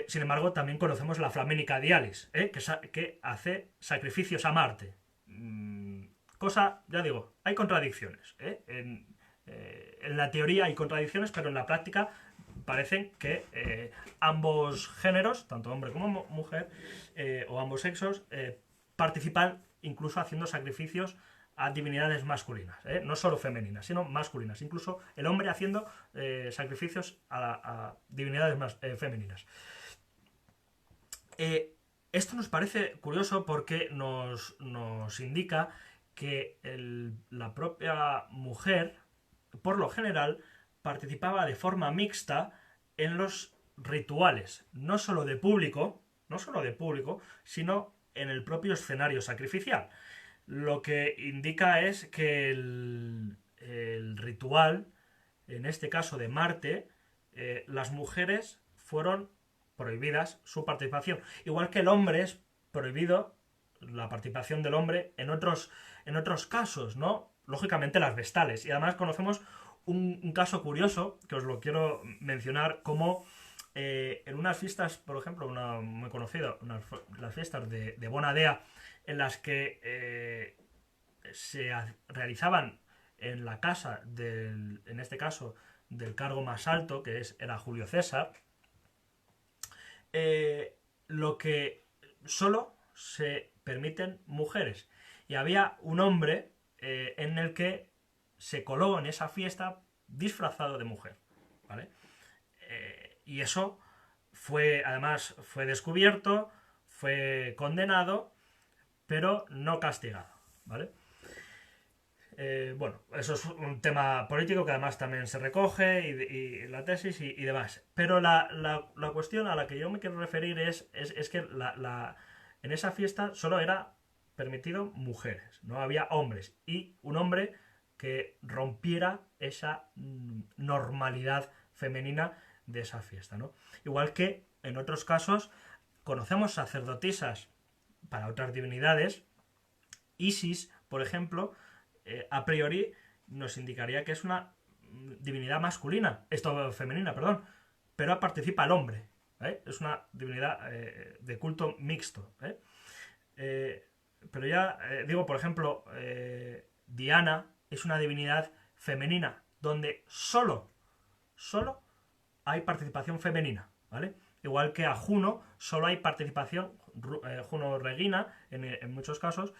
Sin embargo, también conocemos la Flaménica Dialis, que hace sacrificios a Marte. Cosa, ya digo, hay contradicciones. En la teoría hay contradicciones, pero en la práctica parecen que ambos géneros, tanto hombre como mujer, o ambos sexos, participan incluso haciendo sacrificios a divinidades masculinas, no solo femeninas, sino masculinas. Incluso el hombre haciendo sacrificios a divinidades femeninas. Esto nos parece curioso porque nos indica que la propia mujer, por lo general, participaba de forma mixta en los rituales, no solo de público, sino en el propio escenario sacrificial. Lo que indica es que el ritual, en este caso de Marte, las mujeres fueron prohibidas su participación. Igual que el hombre es prohibido la participación del hombre en otros casos, ¿no? Lógicamente las vestales. Y además conocemos un caso curioso, que os lo quiero mencionar, como en unas fiestas, por ejemplo, una muy conocida, las fiestas de Bonadea, en las que se realizaban en la casa en este caso, del cargo más alto, que era Julio César, lo que solo se permiten mujeres. Y había un hombre en el que se coló en esa fiesta disfrazado de mujer, ¿vale? Y eso además fue descubierto, fue condenado, pero no castigado, ¿vale? Bueno, eso es un tema político que además también se recoge y la tesis y demás. Pero la cuestión a la que yo me quiero referir es que en esa fiesta solo era permitido mujeres, no había hombres. Y un hombre que rompiera esa normalidad femenina de esa fiesta, ¿no? Igual que en otros casos conocemos sacerdotisas para otras divinidades. Isis, por ejemplo, a priori nos indicaría que es una divinidad femenina, perdón, pero participa el hombre, es una divinidad de culto mixto, pero ya digo, por ejemplo, Diana es una divinidad femenina donde solo hay participación femenina, ¿vale? Igual que a Juno solo hay participación, Juno Regina en muchos casos,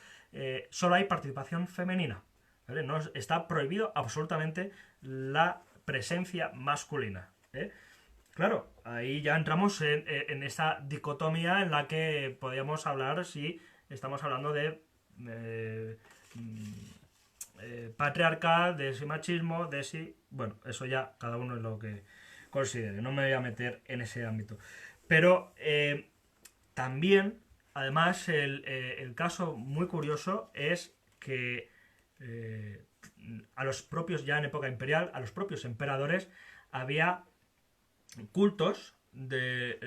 solo hay participación femenina, ¿vale? No está prohibido absolutamente la presencia masculina, Claro, ahí ya entramos en esa dicotomía en la que podríamos hablar si estamos hablando de patriarcal, de si machismo, de si... Bueno, eso ya cada uno es lo que considere, no me voy a meter en ese ámbito. Pero también, además, el caso muy curioso es que a los propios, ya en época imperial, a los propios emperadores había cultos de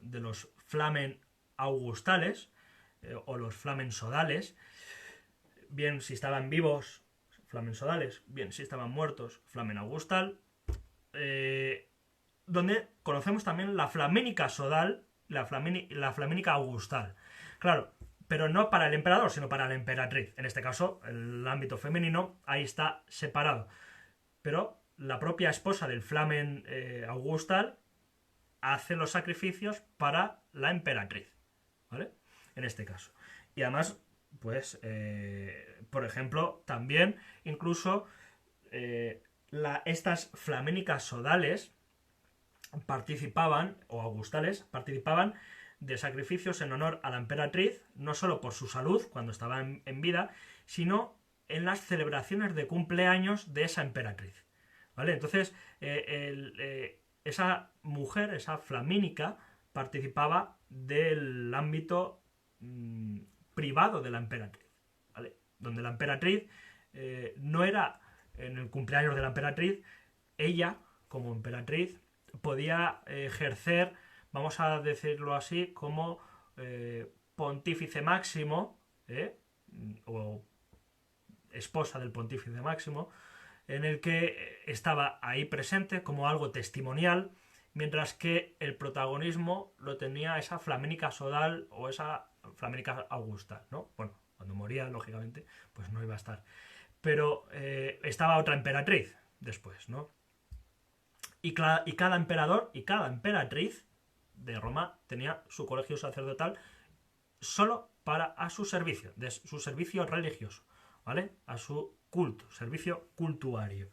los flamen augustales o los flamen sodales, bien si estaban vivos, flamen sodales, bien si estaban muertos, flamen augustal, donde conocemos también la flaménica sodal, la flaménica augustal. Claro, pero no para el emperador, sino para la emperatriz. En este caso, el ámbito femenino ahí está separado. Pero la propia esposa del flamen augustal hace los sacrificios para la emperatriz, ¿vale? En este caso. Y además, pues, por ejemplo, también incluso estas flaménicas sodales participaban, o augustales, participaban de sacrificios en honor a la emperatriz, no solo por su salud cuando estaba en vida, sino en las celebraciones de cumpleaños de esa emperatriz, ¿vale? Entonces, esa mujer, esa flamínica, participaba del ámbito privado de la emperatriz, ¿vale? Donde la emperatriz no era en el cumpleaños de la emperatriz, ella, como emperatriz, podía ejercer, vamos a decirlo así, como pontífice máximo, o esposa del pontífice máximo, en el que estaba ahí presente como algo testimonial, mientras que el protagonismo lo tenía esa Flaminica Sodal o esa Flaminica Augusta, ¿no? Bueno, cuando moría, lógicamente, pues no iba a estar. Pero estaba otra emperatriz después, ¿no? Y cada emperador y cada emperatriz de Roma tenía su colegio sacerdotal solo para a su servicio, de su servicio religioso, ¿vale? A su culto, servicio cultuario.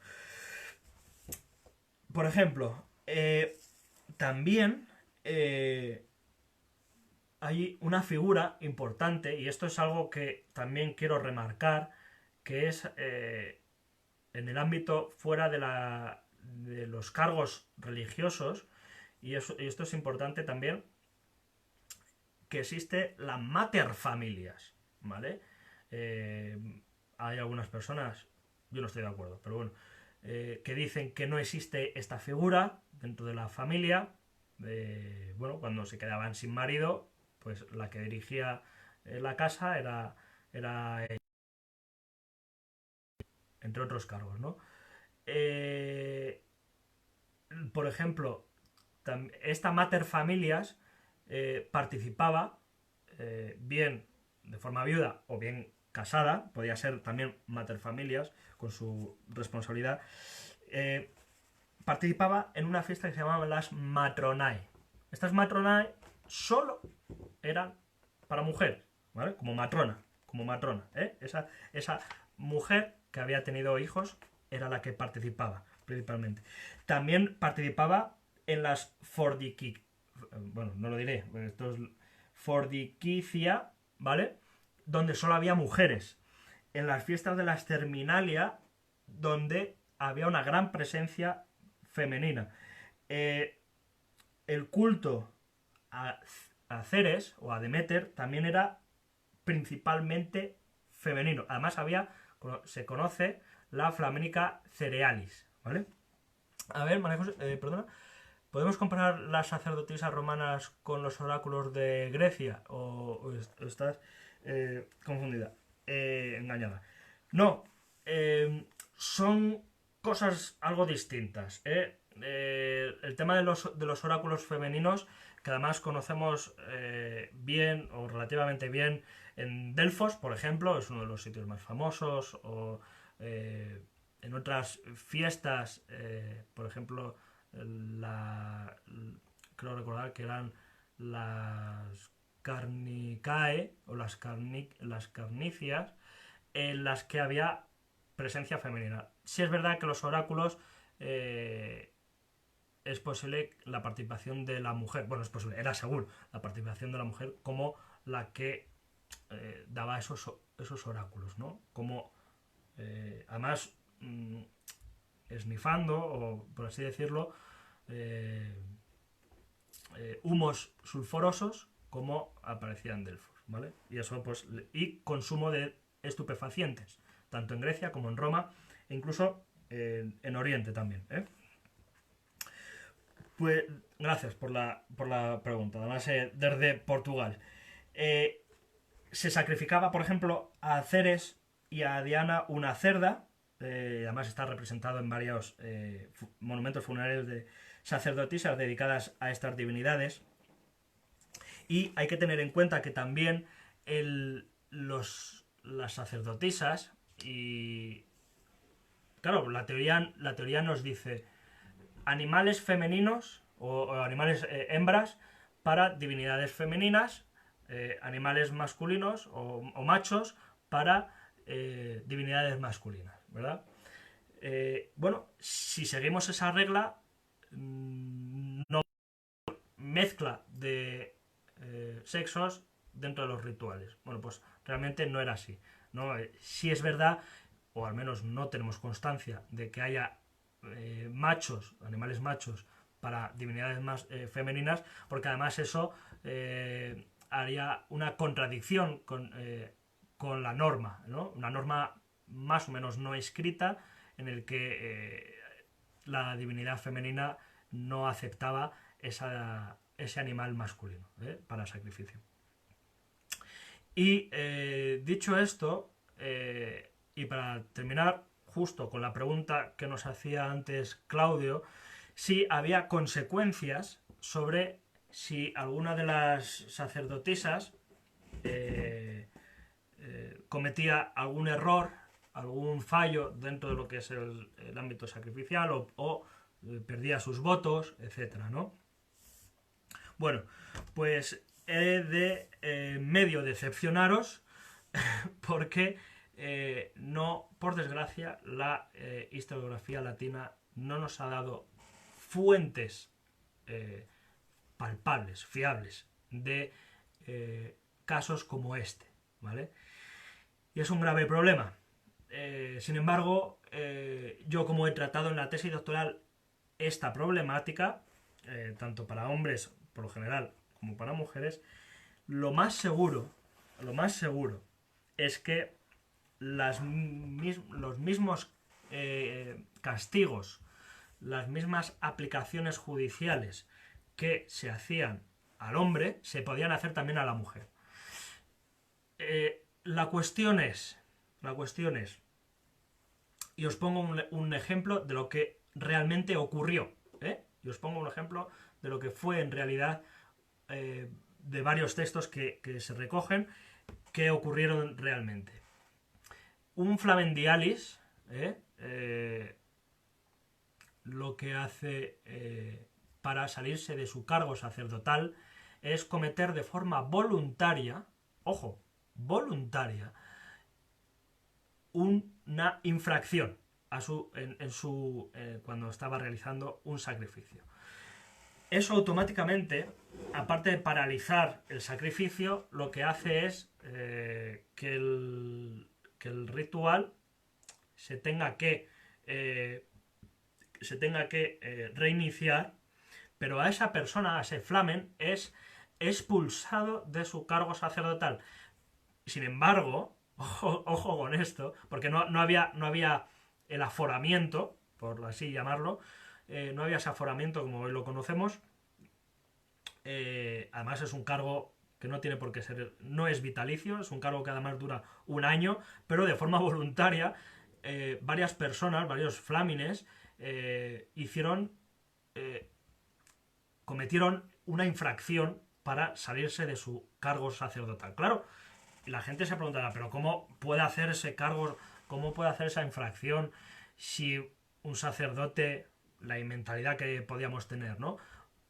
Por ejemplo, también hay una figura importante, y esto es algo que también quiero remarcar, que es en el ámbito fuera de los cargos religiosos, y esto es importante también, que existe la mater familias, ¿vale? Hay algunas personas, yo no estoy de acuerdo, pero bueno, que dicen que no existe esta figura dentro de la familia. Bueno, cuando se quedaban sin marido, pues la que dirigía la casa era ella, entre otros cargos, ¿no? Eh, por ejemplo, esta mater familias participaba bien de forma viuda o bien casada, podía ser también mater familias con su responsabilidad, participaba en una fiesta que se llamaba las matronae. Estas matronae solo eran para mujeres, ¿vale? Como matrona, ¿eh? Esa mujer que había tenido hijos era la que participaba principalmente. También participaba en las bueno, no lo diré, esto es fordiquicia, ¿vale? Donde solo había mujeres. En las fiestas de las terminalia, donde había una gran presencia femenina. El culto a Ceres o a Demeter también era principalmente femenino. Además se conoce la Flaminica Cerealis, ¿vale? A ver, María José, perdona. ¿Podemos comparar las sacerdotisas romanas con los oráculos de Grecia? ¿O estás confundida? Engañada. No, son cosas algo distintas. El tema de los oráculos femeninos, que además conocemos bien o relativamente bien en Delfos, por ejemplo, es uno de los sitios más famosos, o en otras fiestas, por ejemplo, la, creo recordar que eran las carnicae o las carnicias, en las que había presencia femenina. Sí es verdad que los oráculos es posible la participación de la mujer, bueno, es posible, era seguro la participación de la mujer como la que daba esos oráculos, ¿no? Como además esnifando, o por así decirlo, eh, humos sulfurosos como aparecían en Delfos, ¿vale? Y eso, pues, y consumo de estupefacientes, tanto en Grecia como en Roma, e incluso en Oriente también, ¿eh? Pues gracias por la pregunta, además desde Portugal. Se sacrificaba, por ejemplo, a Ceres y a Diana una cerda, además está representado en varios monumentos funerarios de sacerdotisas dedicadas a estas divinidades. Y hay que tener en cuenta que también las sacerdotisas, y claro, la teoría nos dice animales femeninos o animales hembras para divinidades femeninas, animales masculinos o machos para divinidades masculinas, ¿verdad? Bueno, si seguimos esa regla, no mezcla de sexos dentro de los rituales. Bueno, pues realmente no era así, ¿no? Sí es verdad, o al menos no tenemos constancia de que haya machos, animales machos para divinidades más femeninas, porque además eso haría una contradicción con la norma, ¿no? Una norma más o menos no escrita en el que la divinidad femenina no aceptaba ese animal masculino para sacrificio. Y dicho esto, y para terminar justo con la pregunta que nos hacía antes Claudio, si había consecuencias sobre si alguna de las sacerdotisas cometía algún error, algún fallo dentro de lo que es el ámbito sacrificial o perdía sus votos, etcétera, ¿no? Bueno, pues he de medio decepcionaros porque no, por desgracia, la historiografía latina no nos ha dado fuentes palpables, fiables, de casos como este, ¿vale? Y es un grave problema. Sin embargo, yo como he tratado en la tesis doctoral esta problemática, tanto para hombres, por lo general, como para mujeres, lo más seguro es que los mismos castigos, las mismas aplicaciones judiciales que se hacían al hombre, se podían hacer también a la mujer. La cuestión es, y os pongo un ejemplo de lo que realmente ocurrió, y os pongo un ejemplo de lo que fue en realidad, de varios textos que se recogen, que ocurrieron realmente. Un Flamendialis lo que hace para salirse de su cargo sacerdotal es cometer de forma voluntaria, ojo, voluntaria, una infracción cuando estaba realizando un sacrificio. Eso automáticamente, aparte de paralizar el sacrificio, lo que hace es que el ritual se tenga que reiniciar, pero a esa persona, a ese flamen, es expulsado de su cargo sacerdotal. Sin embargo, ojo con esto, porque no había el aforamiento, por así llamarlo, no había ese aforamiento como hoy lo conocemos. Además es un cargo que no tiene por qué ser, no es vitalicio, es un cargo que además dura un año, pero de forma voluntaria varias personas, varios flámines cometieron una infracción para salirse de su cargo sacerdotal. Claro, la gente se preguntará, pero ¿cómo puede hacer ese cargo, cómo puede hacer esa infracción si un sacerdote, la mentalidad que podíamos tener, ¿no?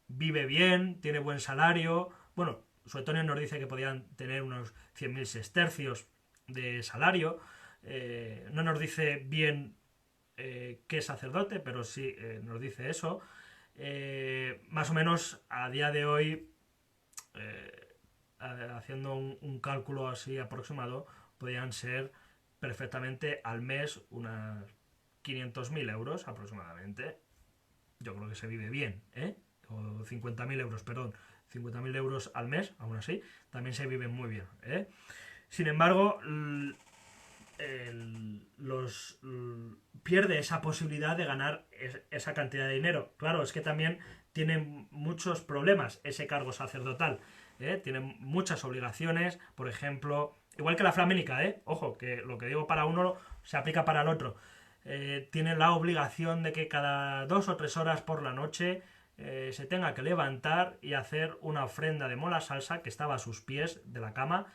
Vive bien, tiene buen salario. Bueno, Suetonio nos dice que podían tener unos 100.000 sestercios de salario. No nos dice bien qué sacerdote, pero sí nos dice eso. Más o menos a día de hoy, haciendo un cálculo así aproximado, podían ser perfectamente al mes unas 500.000 euros aproximadamente. Yo creo que se vive bien, o 50.000 euros, perdón, 50.000 euros al mes, aún así, también se vive muy bien, Sin embargo, pierde esa posibilidad de ganar esa cantidad de dinero. Claro, es que también tiene muchos problemas ese cargo sacerdotal, tiene muchas obligaciones, por ejemplo, igual que la flamenca, ojo, que lo que digo para uno se aplica para el otro. Tiene la obligación de que cada 2 o 3 horas por la noche se tenga que levantar y hacer una ofrenda de mola salsa que estaba a sus pies de la cama,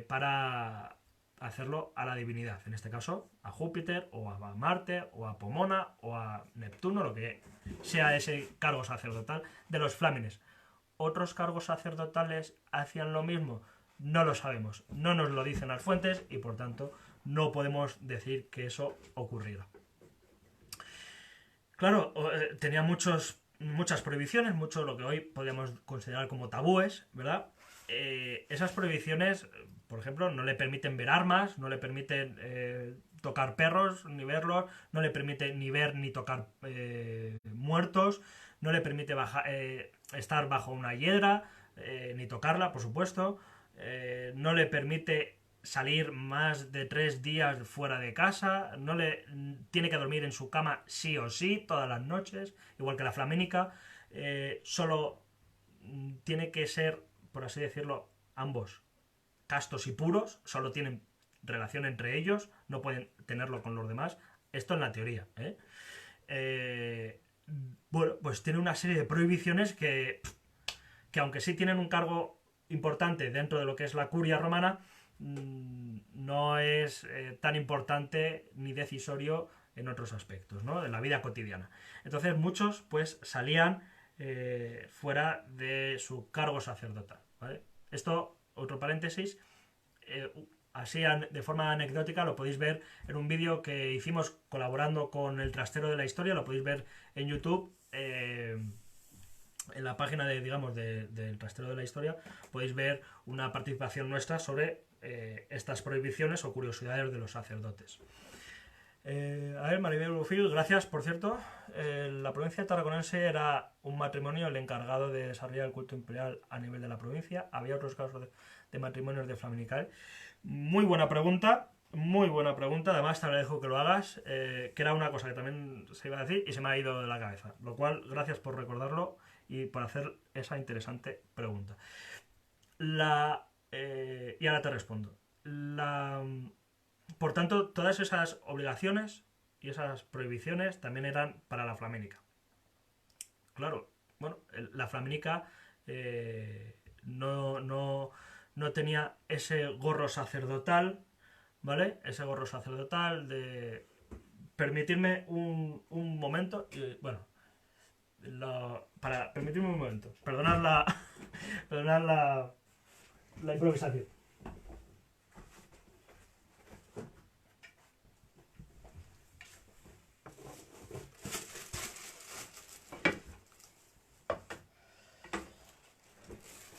para hacerlo a la divinidad, en este caso a Júpiter o a Marte o a Pomona o a Neptuno, lo que sea ese cargo sacerdotal de los flámines. ¿Otros cargos sacerdotales hacían lo mismo? No lo sabemos, no nos lo dicen las fuentes y por tanto no podemos decir que eso ocurriera. Claro, tenía muchas prohibiciones, mucho lo que hoy podríamos considerar como tabúes, ¿verdad? Esas prohibiciones, por ejemplo, no le permiten ver armas, no le permiten tocar perros, ni verlos, no le permite ni ver ni tocar muertos, no le permite estar bajo una hiedra, ni tocarla, por supuesto, no le permite salir más de 3 días fuera de casa, tiene que dormir en su cama sí o sí todas las noches, igual que la flamenca. Solo tiene que ser, por así decirlo, ambos castos y puros, solo tienen relación entre ellos, no pueden tenerlo con los demás. Esto en la teoría, ¿eh? Eh, bueno, pues tiene una serie de prohibiciones que aunque sí tienen un cargo importante dentro de lo que es la curia romana, no es tan importante ni decisorio en otros aspectos, ¿no? De la vida cotidiana. Entonces muchos pues salían fuera de su cargo sacerdotal, ¿vale? Esto, otro paréntesis, eh, así de forma anecdótica lo podéis ver en un vídeo que hicimos colaborando con el Trastero de la Historia, lo podéis ver en YouTube. En la página del Trastero de la Historia podéis ver una participación nuestra sobre estas prohibiciones o curiosidades de los sacerdotes. A ver, Maribel Bufil, gracias, por cierto. La provincia tarraconense era un matrimonio el encargado de desarrollar el culto imperial a nivel de la provincia. Había otros casos de matrimonios de flamencal. Muy buena pregunta, muy buena pregunta. Además, te agradezco que lo hagas, que era una cosa que también se iba a decir y se me ha ido de la cabeza. Lo cual, gracias por recordarlo y por hacer esa interesante pregunta. Y ahora te respondo. Por tanto, todas esas obligaciones y esas prohibiciones también eran para la flamenca. Claro, bueno, la flamenca no tenía ese gorro sacerdotal, ¿vale? Ese gorro sacerdotal de... Permitirme un momento, bueno, para permitirme un momento, perdonad perdonad la improvisación.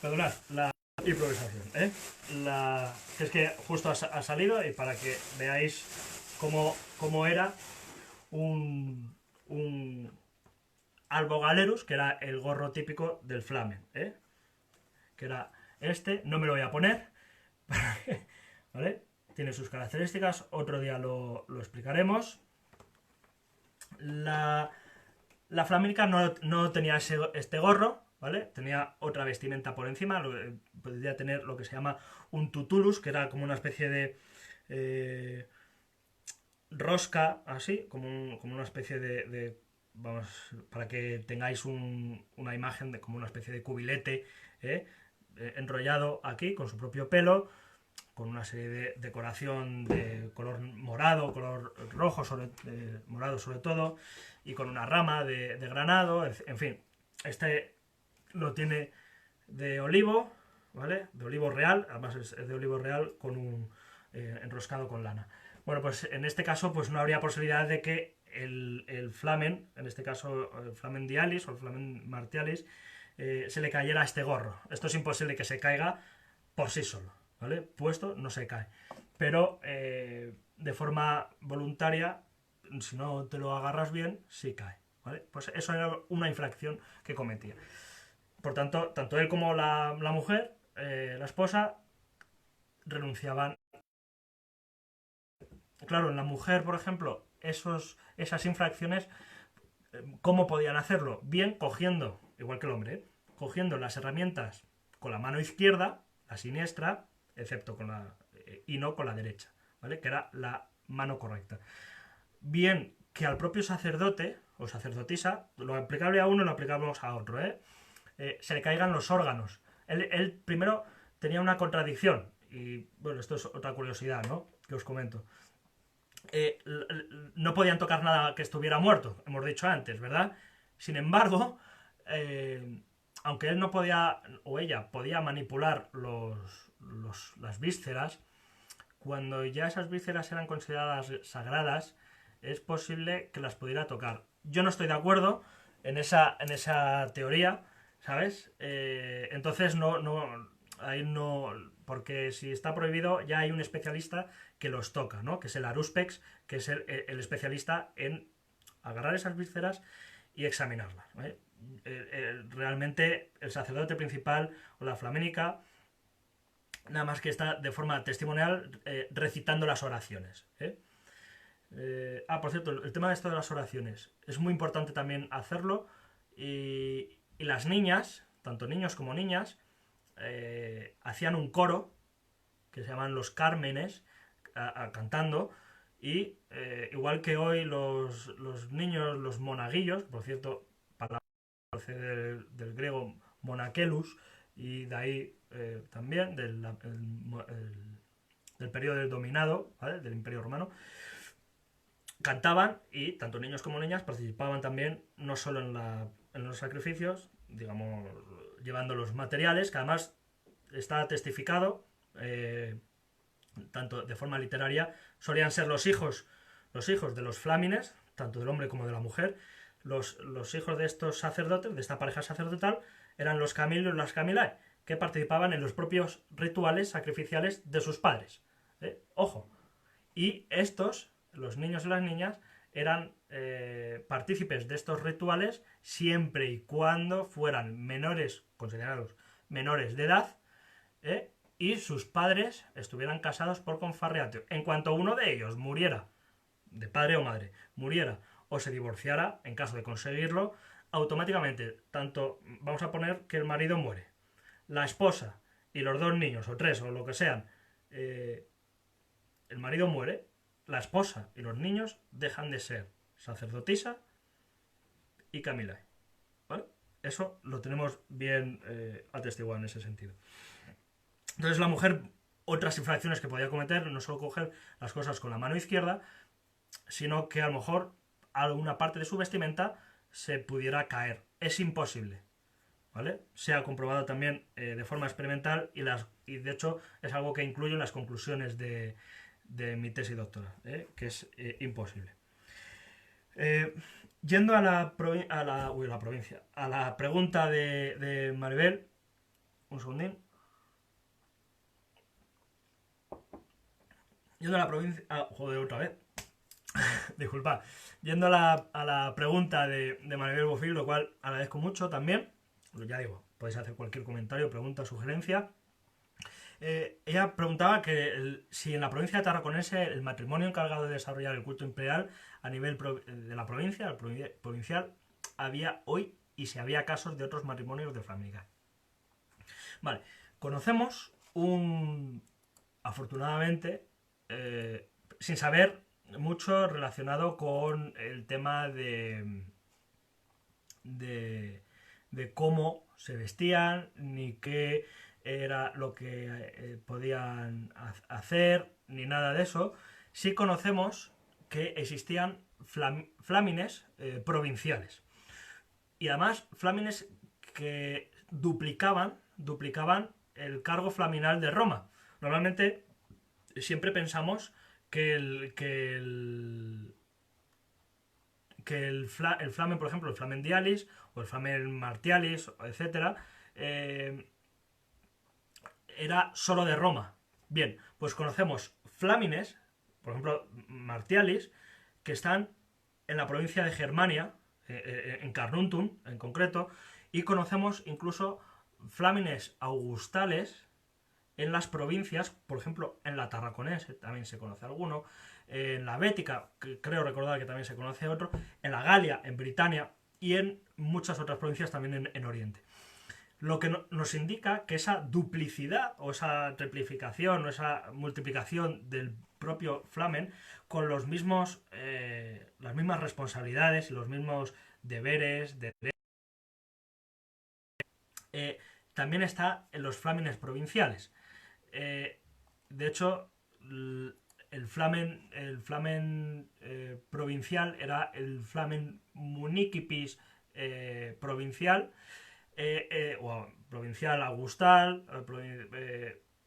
Perdonad la improvisación, ¿eh? Que es que justo ha salido y para que veáis cómo era un albogalerus, que era el gorro típico del flamen, ¿eh? Que era este, no me lo voy a poner, ¿vale? Tiene sus características, otro día lo explicaremos. La flamenca no tenía este gorro, ¿vale? Tenía otra vestimenta por encima, podría tener lo que se llama un tutulus, que era como una especie de rosca, así, como una especie vamos, para que tengáis una imagen de como una especie de cubilete, ¿eh? Enrollado aquí con su propio pelo, con una serie de decoración de color morado, color rojo, morado sobre todo, y con una rama de granado, en fin. Este lo tiene de olivo, ¿vale? De olivo real, además es de olivo real con un enroscado con lana. Bueno, pues en este caso pues no habría posibilidad de que el flamen, en este caso el flamen dialis o el flamen martialis, se le cayera a este gorro. Esto es imposible que se caiga por sí solo, ¿vale? Puesto no se cae. Pero de forma voluntaria, si no te lo agarras bien, sí cae, ¿vale? Pues eso era una infracción que cometía. Por tanto, tanto él como la mujer, la esposa, renunciaban. Claro, en la mujer, por ejemplo, esas infracciones, ¿cómo podían hacerlo? Bien, cogiendo, igual que el hombre, cogiendo las herramientas con la mano izquierda, la siniestra, excepto y no con la derecha, ¿vale? Que era la mano correcta. Bien, que al propio sacerdote o sacerdotisa, lo aplicable a uno lo aplicamos a otro, se le caigan los órganos. Él primero tenía una contradicción, y bueno, esto es otra curiosidad, ¿no? Que os comento. No podían tocar nada que estuviera muerto, hemos dicho antes, ¿verdad? Sin embargo, aunque él no podía, o ella podía manipular las vísceras, cuando ya esas vísceras eran consideradas sagradas, es posible que las pudiera tocar. Yo no estoy de acuerdo en esa teoría, ¿sabes? Entonces ahí no, porque si está prohibido ya hay un especialista que los toca, ¿no? Que es el Aruspex, que es el especialista en agarrar esas vísceras y examinarlas, ¿vale? Realmente el sacerdote principal o la flamenca nada más que está de forma testimonial recitando las oraciones. Por cierto, el tema de esto de las oraciones es muy importante también hacerlo, y las niñas, tanto niños como niñas, hacían un coro que se llaman los Cármenes, cantando, y igual que hoy los niños, los monaguillos, por cierto, palabra del griego monakelus, y de ahí también del periodo del dominado, ¿vale? Del Imperio Romano, cantaban, y tanto niños como niñas participaban también, no solo en los sacrificios, digamos, llevando los materiales, que además está testificado, tanto de forma literaria, solían ser los hijos de los flámines, tanto del hombre como de la mujer. Los hijos de estos sacerdotes, de esta pareja sacerdotal, eran los Camilios y las Camilae, que participaban en los propios rituales sacrificiales de sus padres. Ojo. Y estos, los niños y las niñas, eran partícipes de estos rituales siempre y cuando fueran menores, considerados menores de edad, y sus padres estuvieran casados por confarreatio. En cuanto uno de ellos muriera, de padre o madre, muriera o se divorciara, en caso de conseguirlo, automáticamente, tanto, vamos a poner que el marido muere, la esposa y los dos niños, o tres, o lo que sean, el marido muere, la esposa y los niños dejan de ser sacerdotisa y Camilae. ¿Vale? Eso lo tenemos bien atestiguado en ese sentido. Entonces la mujer, otras infracciones que podía cometer, no solo coger las cosas con la mano izquierda, sino que a lo mejor alguna parte de su vestimenta se pudiera caer. Es imposible. ¿Vale? Se ha comprobado también de forma experimental, y de hecho es algo que incluyo en las conclusiones de mi tesis doctoral, que es imposible. Yendo a la provincia, a la pregunta de Maribel, un segundín. Yendo a la provincia. Joder, otra vez. Disculpa. Yendo a la pregunta de Maribel Bofil, lo cual agradezco mucho también. Ya digo, podéis hacer cualquier comentario, pregunta, sugerencia. Ella preguntaba que si en la provincia de Tarraconense el matrimonio encargado de desarrollar el culto imperial a nivel de la provincia, el provincial, había hoy, y si había casos de otros matrimonios de familia. Vale, conocemos afortunadamente, sin saber mucho relacionado con el tema de cómo se vestían, ni qué era lo que podían hacer, ni nada de eso. Sí conocemos que existían flámines provinciales. Y además flámines que duplicaban el cargo flaminal de Roma. Normalmente siempre pensamos que el flamen, por ejemplo, el flamen dialis o el flamen martialis, etcétera, era solo de Roma. Bien, pues conocemos flámines, por ejemplo, martialis, que están en la provincia de Germania, en Carnuntum en concreto, y conocemos incluso flámines augustales en las provincias, por ejemplo, en la Tarraconense también se conoce alguno, en la Bética, que creo recordar que también se conoce otro, en la Galia, en Britania, y en muchas otras provincias también en Oriente. Lo que nos indica que esa duplicidad o esa triplificación o esa multiplicación del propio flamen con las mismas responsabilidades y los mismos deberes, también está en los flámenes provinciales. De hecho, el flamen provincial era el flamen municipis provincial, o provincial augustal,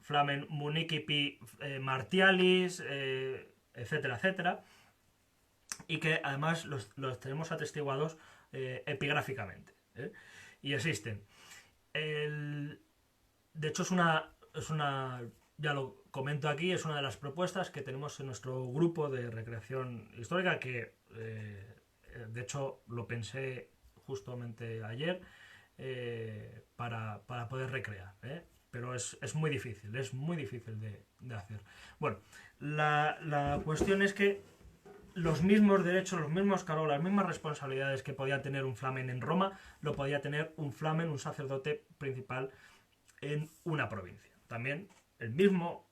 flamen municipi martialis, etcétera, etcétera, y que además los tenemos atestiguados epigráficamente, y existen. De hecho ya lo comento aquí, es una de las propuestas que tenemos en nuestro grupo de recreación histórica, que de hecho lo pensé justamente ayer, para poder recrear. pero es muy difícil, de hacer. Bueno, la cuestión es que los mismos derechos, los mismos cargos, las mismas responsabilidades que podía tener un flamen en Roma, lo podía tener un flamen, un sacerdote principal en una provincia. También el mismo,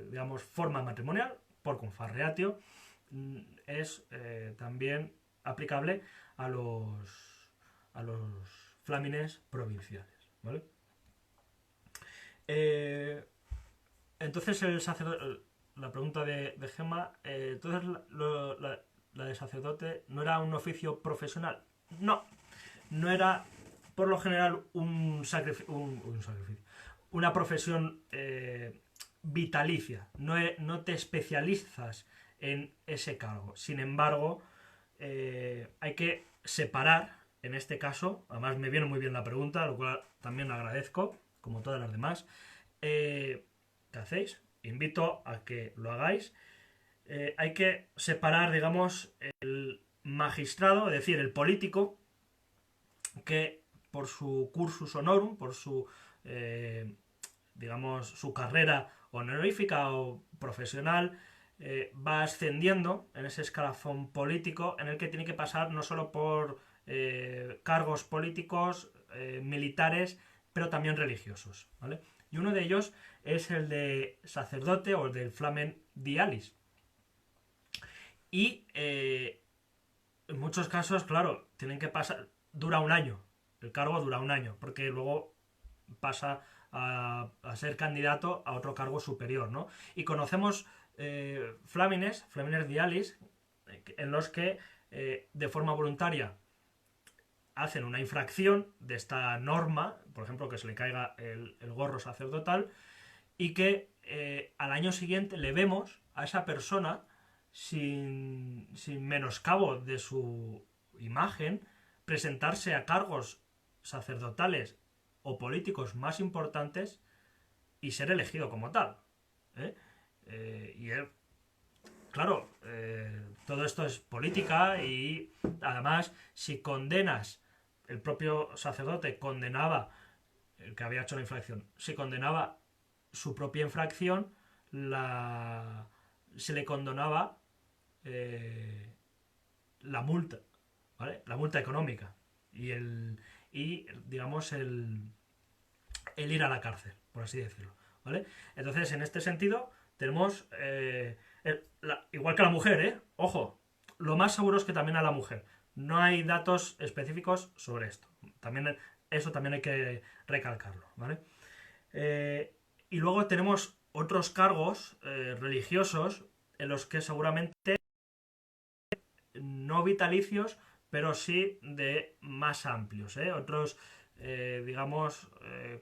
digamos, forma matrimonial, por confarreatio, es también aplicable a los flámines provinciales, ¿vale? Entonces el sacerdote, la pregunta de Gemma, entonces la de sacerdote no era un oficio profesional. No, no era por lo general un sacrificio, una profesión vitalicia. No te especializas en ese cargo. Sin embargo, hay que separar, en este caso, además me viene muy bien la pregunta, lo cual también agradezco, como todas las demás. ¿Qué hacéis? Invito a que lo hagáis. Hay que separar, digamos, el magistrado, es decir, el político, que por su cursus honorum, por su, digamos, su carrera honorífica o profesional, va ascendiendo en ese escalafón político en el que tiene que pasar no solo por cargos políticos, militares, pero también religiosos, ¿vale? Y uno de ellos es el de sacerdote o el del flamen dialis. Y en muchos casos, claro, tienen que pasar, dura un año, el cargo dura un año, porque luego pasa a ser candidato a otro cargo superior, ¿no? Y conocemos flámines dialis, en los que de forma voluntaria hacen una infracción de esta norma, por ejemplo, que se le caiga el gorro sacerdotal, y que al año siguiente le vemos a esa persona sin menoscabo de su imagen presentarse a cargos sacerdotales o políticos más importantes y ser elegido como tal. ¿eh? Y él, claro, todo esto es política y además si condenas, el propio sacerdote condenaba, el que había hecho la infracción, si condenaba su propia infracción, se le condonaba la multa, ¿vale? La multa económica y digamos el ir a la cárcel, por así decirlo, ¿vale? Entonces, en este sentido, tenemos igual que a la mujer, ojo, lo más seguro es que también a la mujer. No hay datos específicos sobre esto. Eso también hay que recalcarlo, ¿vale? Y luego tenemos otros cargos religiosos en los que seguramente no vitalicios, pero sí de más amplios. Otros, digamos,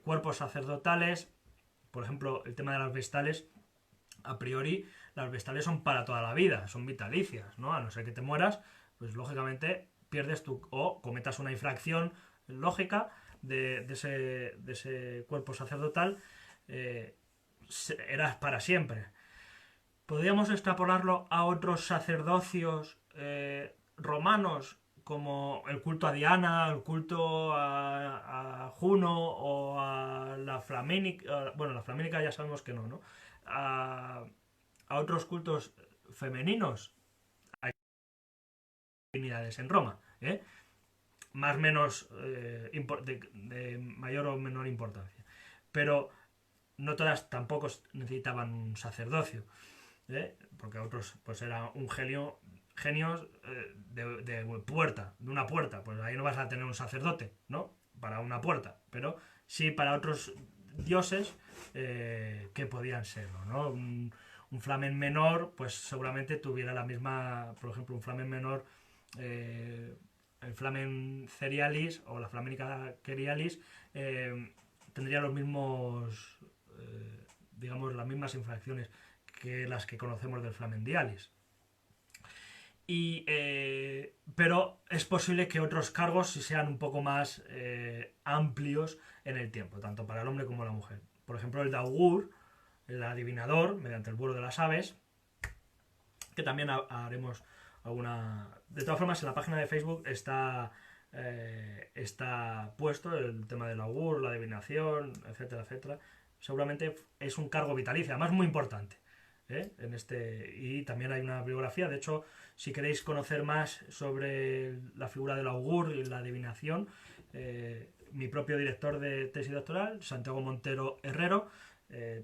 cuerpos sacerdotales, por ejemplo, el tema de las vestales, a priori, las vestales son para toda la vida, son vitalicias, ¿no? A no ser que te mueras, pues lógicamente pierdes o cometas una infracción lógica de ese cuerpo sacerdotal, era para siempre. Podríamos extrapolarlo a otros sacerdocios romanos, como el culto a Diana, el culto a Juno o a la Flamínica. Bueno, la Flamínica ya sabemos que no, ¿no? A otros cultos femeninos. Hay divinidades en Roma, más o menos de mayor o menor importancia. Pero no todas tampoco necesitaban un sacerdocio. Porque otros pues era un genios de puerta, de una puerta, pues ahí no vas a tener un sacerdote, ¿no? Para una puerta, pero sí para otros dioses que podían serlo, ¿no? Un flamen menor, pues seguramente tuviera la misma, por ejemplo, un flamen menor, el flamen cerialis o la flamenca cerialis, tendría los mismos, digamos, las mismas infracciones que las que conocemos del flamen dialis. Pero es posible que otros cargos sean un poco más amplios en el tiempo, tanto para el hombre como la mujer. Por ejemplo, el de augur, el adivinador, mediante el vuelo de las aves, que también haremos alguna... De todas formas, en la página de Facebook está está puesto, el tema del augur, la adivinación, etcétera, etcétera. Seguramente es un cargo vitalicio, además muy importante. Y también hay una bibliografía. De hecho, si queréis conocer más sobre la figura del augur y la adivinación, mi propio director de tesis doctoral, Santiago Montero Herrero,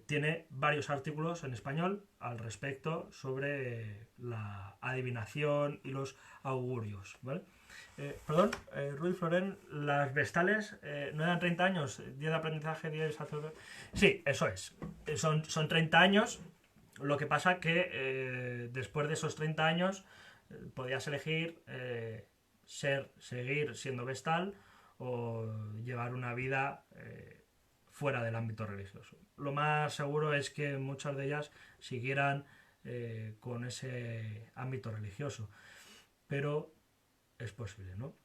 tiene varios artículos en español al respecto sobre la adivinación y los augurios, ¿vale? Ruiz Florén, las vestales no eran 30 años, día de aprendizaje, día de sacerdote. Sí, eso es. Son 30 años. Lo que pasa que después de esos 30 años podías elegir seguir siendo vestal o llevar una vida fuera del ámbito religioso. Lo más seguro es que muchas de ellas siguieran con ese ámbito religioso, pero es posible, ¿no?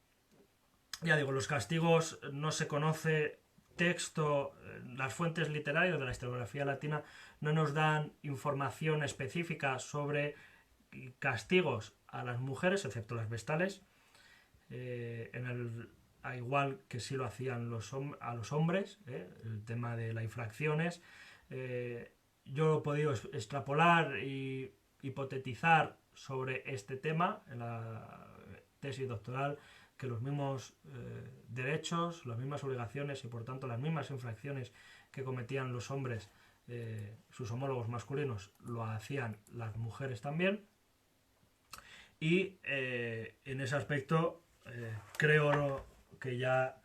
Ya digo, los castigos no se conoce texto, las fuentes literarias de la historiografía latina no nos dan información específica sobre castigos a las mujeres, excepto las vestales, a igual que sí lo hacían a los hombres, el tema de las infracciones. Yo lo he podido extrapolar y hipotetizar sobre este tema en la tesis doctoral, que los mismos derechos, las mismas obligaciones y por tanto las mismas infracciones que cometían los hombres, sus homólogos masculinos, lo hacían las mujeres también. Y en ese aspecto creo que ya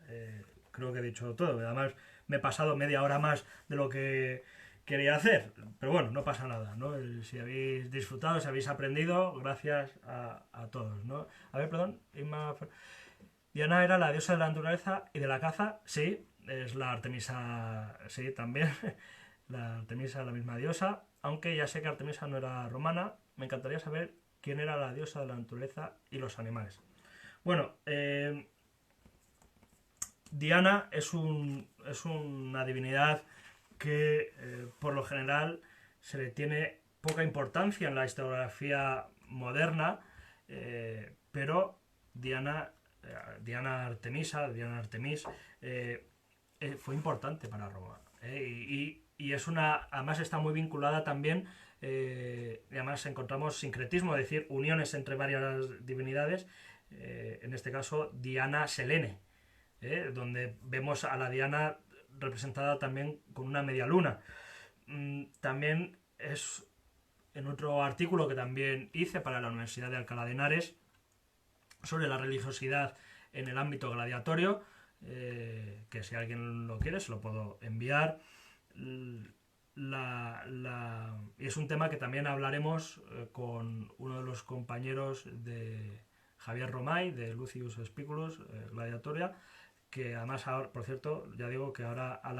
creo que he dicho todo. Además me he pasado media hora más de lo que quería hacer, pero bueno, no pasa nada, ¿no? Si habéis disfrutado, si habéis aprendido, gracias a todos, ¿no? A ver, perdón, Diana era la diosa de la naturaleza y de la caza, sí, es la Artemisa, sí, también, la Artemisa, la misma diosa, aunque ya sé que Artemisa no era romana. Me encantaría saber quién era la diosa de la naturaleza y los animales. Bueno, Diana es una divinidad que por lo general se le tiene poca importancia en la historiografía moderna, pero Diana Artemisa, Diana Artemis, fue importante para Roma. Y es además está muy vinculada también, y además encontramos sincretismo, es decir, uniones entre varias divinidades, en este caso Diana Selene, donde vemos a la Diana representada también con una media luna. También es en otro artículo que también hice para la Universidad de Alcalá de Henares sobre la religiosidad en el ámbito gladiatorio, que si alguien lo quiere se lo puedo enviar. Y es un tema que también hablaremos con uno de los compañeros de Javier Romay, de Lucius Spiculus, Gladiatoria, que además, ahora, por cierto, ya digo que ahora a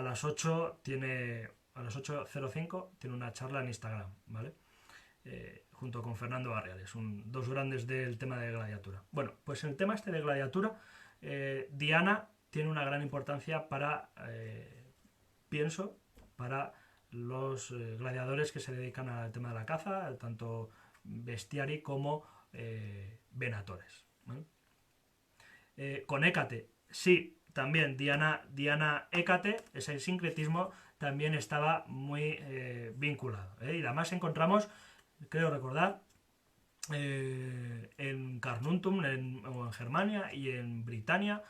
las 8 tiene, a las 8:05 tiene una charla en Instagram, ¿vale? Junto con Fernando Barriales, dos grandes del tema de gladiatura. Bueno, pues en el tema este de gladiatura, Diana tiene una gran importancia pienso, para los gladiadores que se dedican al tema de la caza, tanto bestiari como venatores, ¿vale? Con Hécate, sí, también Diana Hécate, ese sincretismo también estaba muy vinculado, y además encontramos, creo recordar, en Carnuntum o en Germania y en Britania,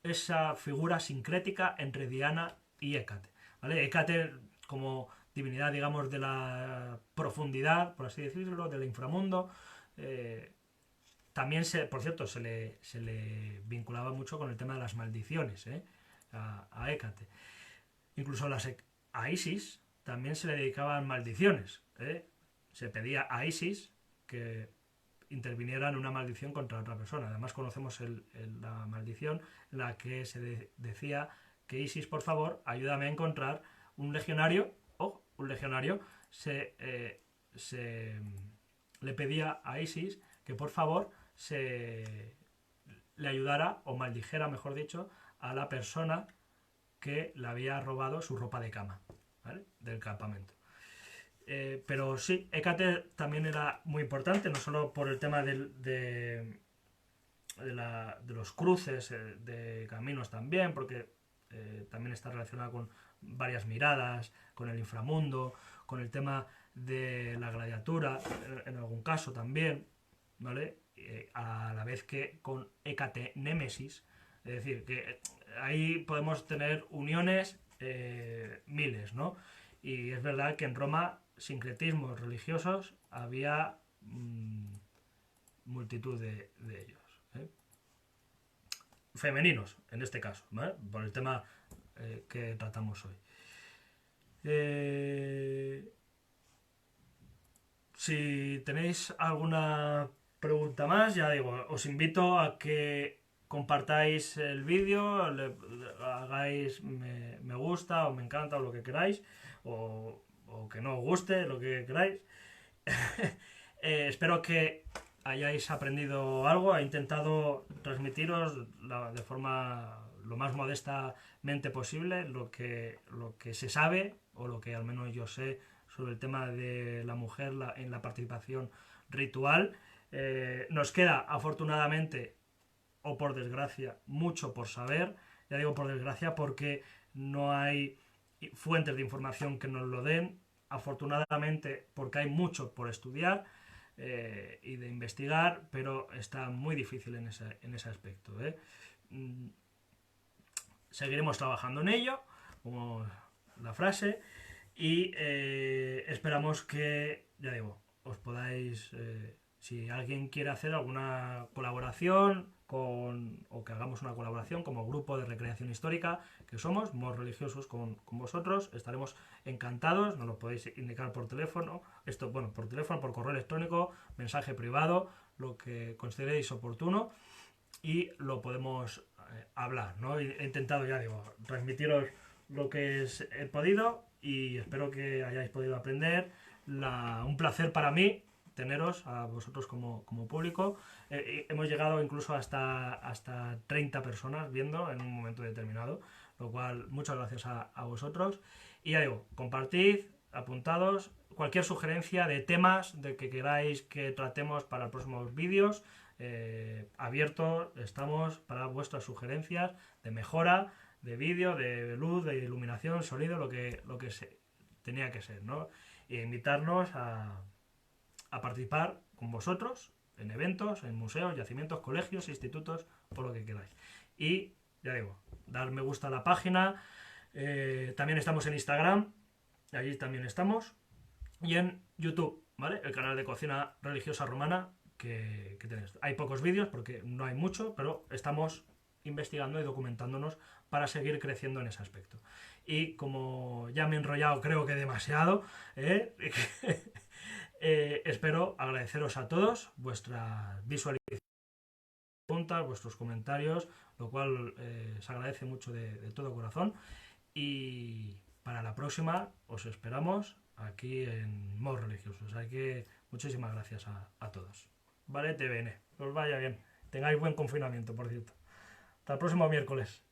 esa figura sincrética entre Diana y Hécate, ¿vale? Hécate como divinidad, digamos, de la profundidad, por así decirlo, del inframundo. También, por cierto, se le vinculaba mucho con el tema de las maldiciones, a Hécate. Incluso a Isis también se le dedicaban maldiciones, Se pedía a Isis que interviniera en una maldición contra otra persona. Además conocemos la maldición en la que se decía que Isis, por favor, ayúdame a encontrar un legionario, o un legionario le pedía a Isis que por favor le ayudara, o maldijera, mejor dicho, a la persona que le había robado su ropa de cama, ¿vale? Del campamento. Pero sí, Hécate también era muy importante, no solo por el tema de de los cruces de caminos también, porque también está relacionada con varias miradas, con el inframundo, con el tema de la gladiatura, en algún caso también, ¿vale? A la vez que con Hécate Némesis, es decir, que ahí podemos tener uniones miles, ¿no? Y es verdad que en Roma, sincretismos religiosos, había multitud de ellos. ¿Eh? Femeninos, en este caso, ¿vale? Por el tema que tratamos hoy. Si tenéis alguna pregunta más, ya digo, os invito a que compartáis el vídeo, hagáis me gusta o me encanta o lo que queráis, o que no os guste, lo que queráis. Espero que hayáis aprendido algo. He intentado transmitiros de forma lo más modestamente posible lo que se sabe, o lo que al menos yo sé sobre el tema de la mujer en la participación ritual. Nos queda, afortunadamente, o por desgracia, mucho por saber. Ya digo por desgracia porque no hay fuentes de información que nos lo den. Afortunadamente porque hay mucho por estudiar y de investigar, pero está muy difícil en ese aspecto. Seguiremos trabajando en ello, como la frase, y esperamos que, ya digo, os podáis, si alguien quiere hacer alguna colaboración o que hagamos una colaboración como grupo de recreación histórica que somos, muy religiosos con vosotros, estaremos encantados. Nos lo podéis indicar por teléfono, bueno, por teléfono, por correo electrónico, mensaje privado, lo que consideréis oportuno, y lo podemos hablar, ¿no? He intentado, ya digo, transmitiros lo que he podido, y espero que hayáis podido aprender. Un placer para mí teneros a vosotros como público. Hemos llegado incluso hasta 30 personas viendo en un momento determinado, lo cual muchas gracias a vosotros. Y ya digo, compartid, apuntados, cualquier sugerencia de temas de que queráis que tratemos para los próximos vídeos. Abiertos estamos para vuestras sugerencias de mejora de vídeo, de luz, de iluminación, sonido, lo que tenía que ser, ¿no? E invitarnos a participar con vosotros en eventos, en museos, yacimientos, colegios, institutos, por lo que queráis. Y ya digo, dar me gusta a la página. También estamos en Instagram, allí también estamos, y en YouTube, ¿vale? El canal de cocina religiosa romana que tenéis. Hay pocos vídeos porque no hay mucho, pero estamos investigando y documentándonos para seguir creciendo en ese aspecto. Y como ya me he enrollado, creo que demasiado, espero agradeceros a todos vuestras visualizaciones, preguntas, vuestros comentarios, lo cual se agradece mucho de todo corazón. Y para la próxima os esperamos aquí en Modos Religiosos. Así que muchísimas gracias a todos. Vale, TVN, que os vaya bien. Tengáis buen confinamiento, por cierto. Hasta el próximo miércoles.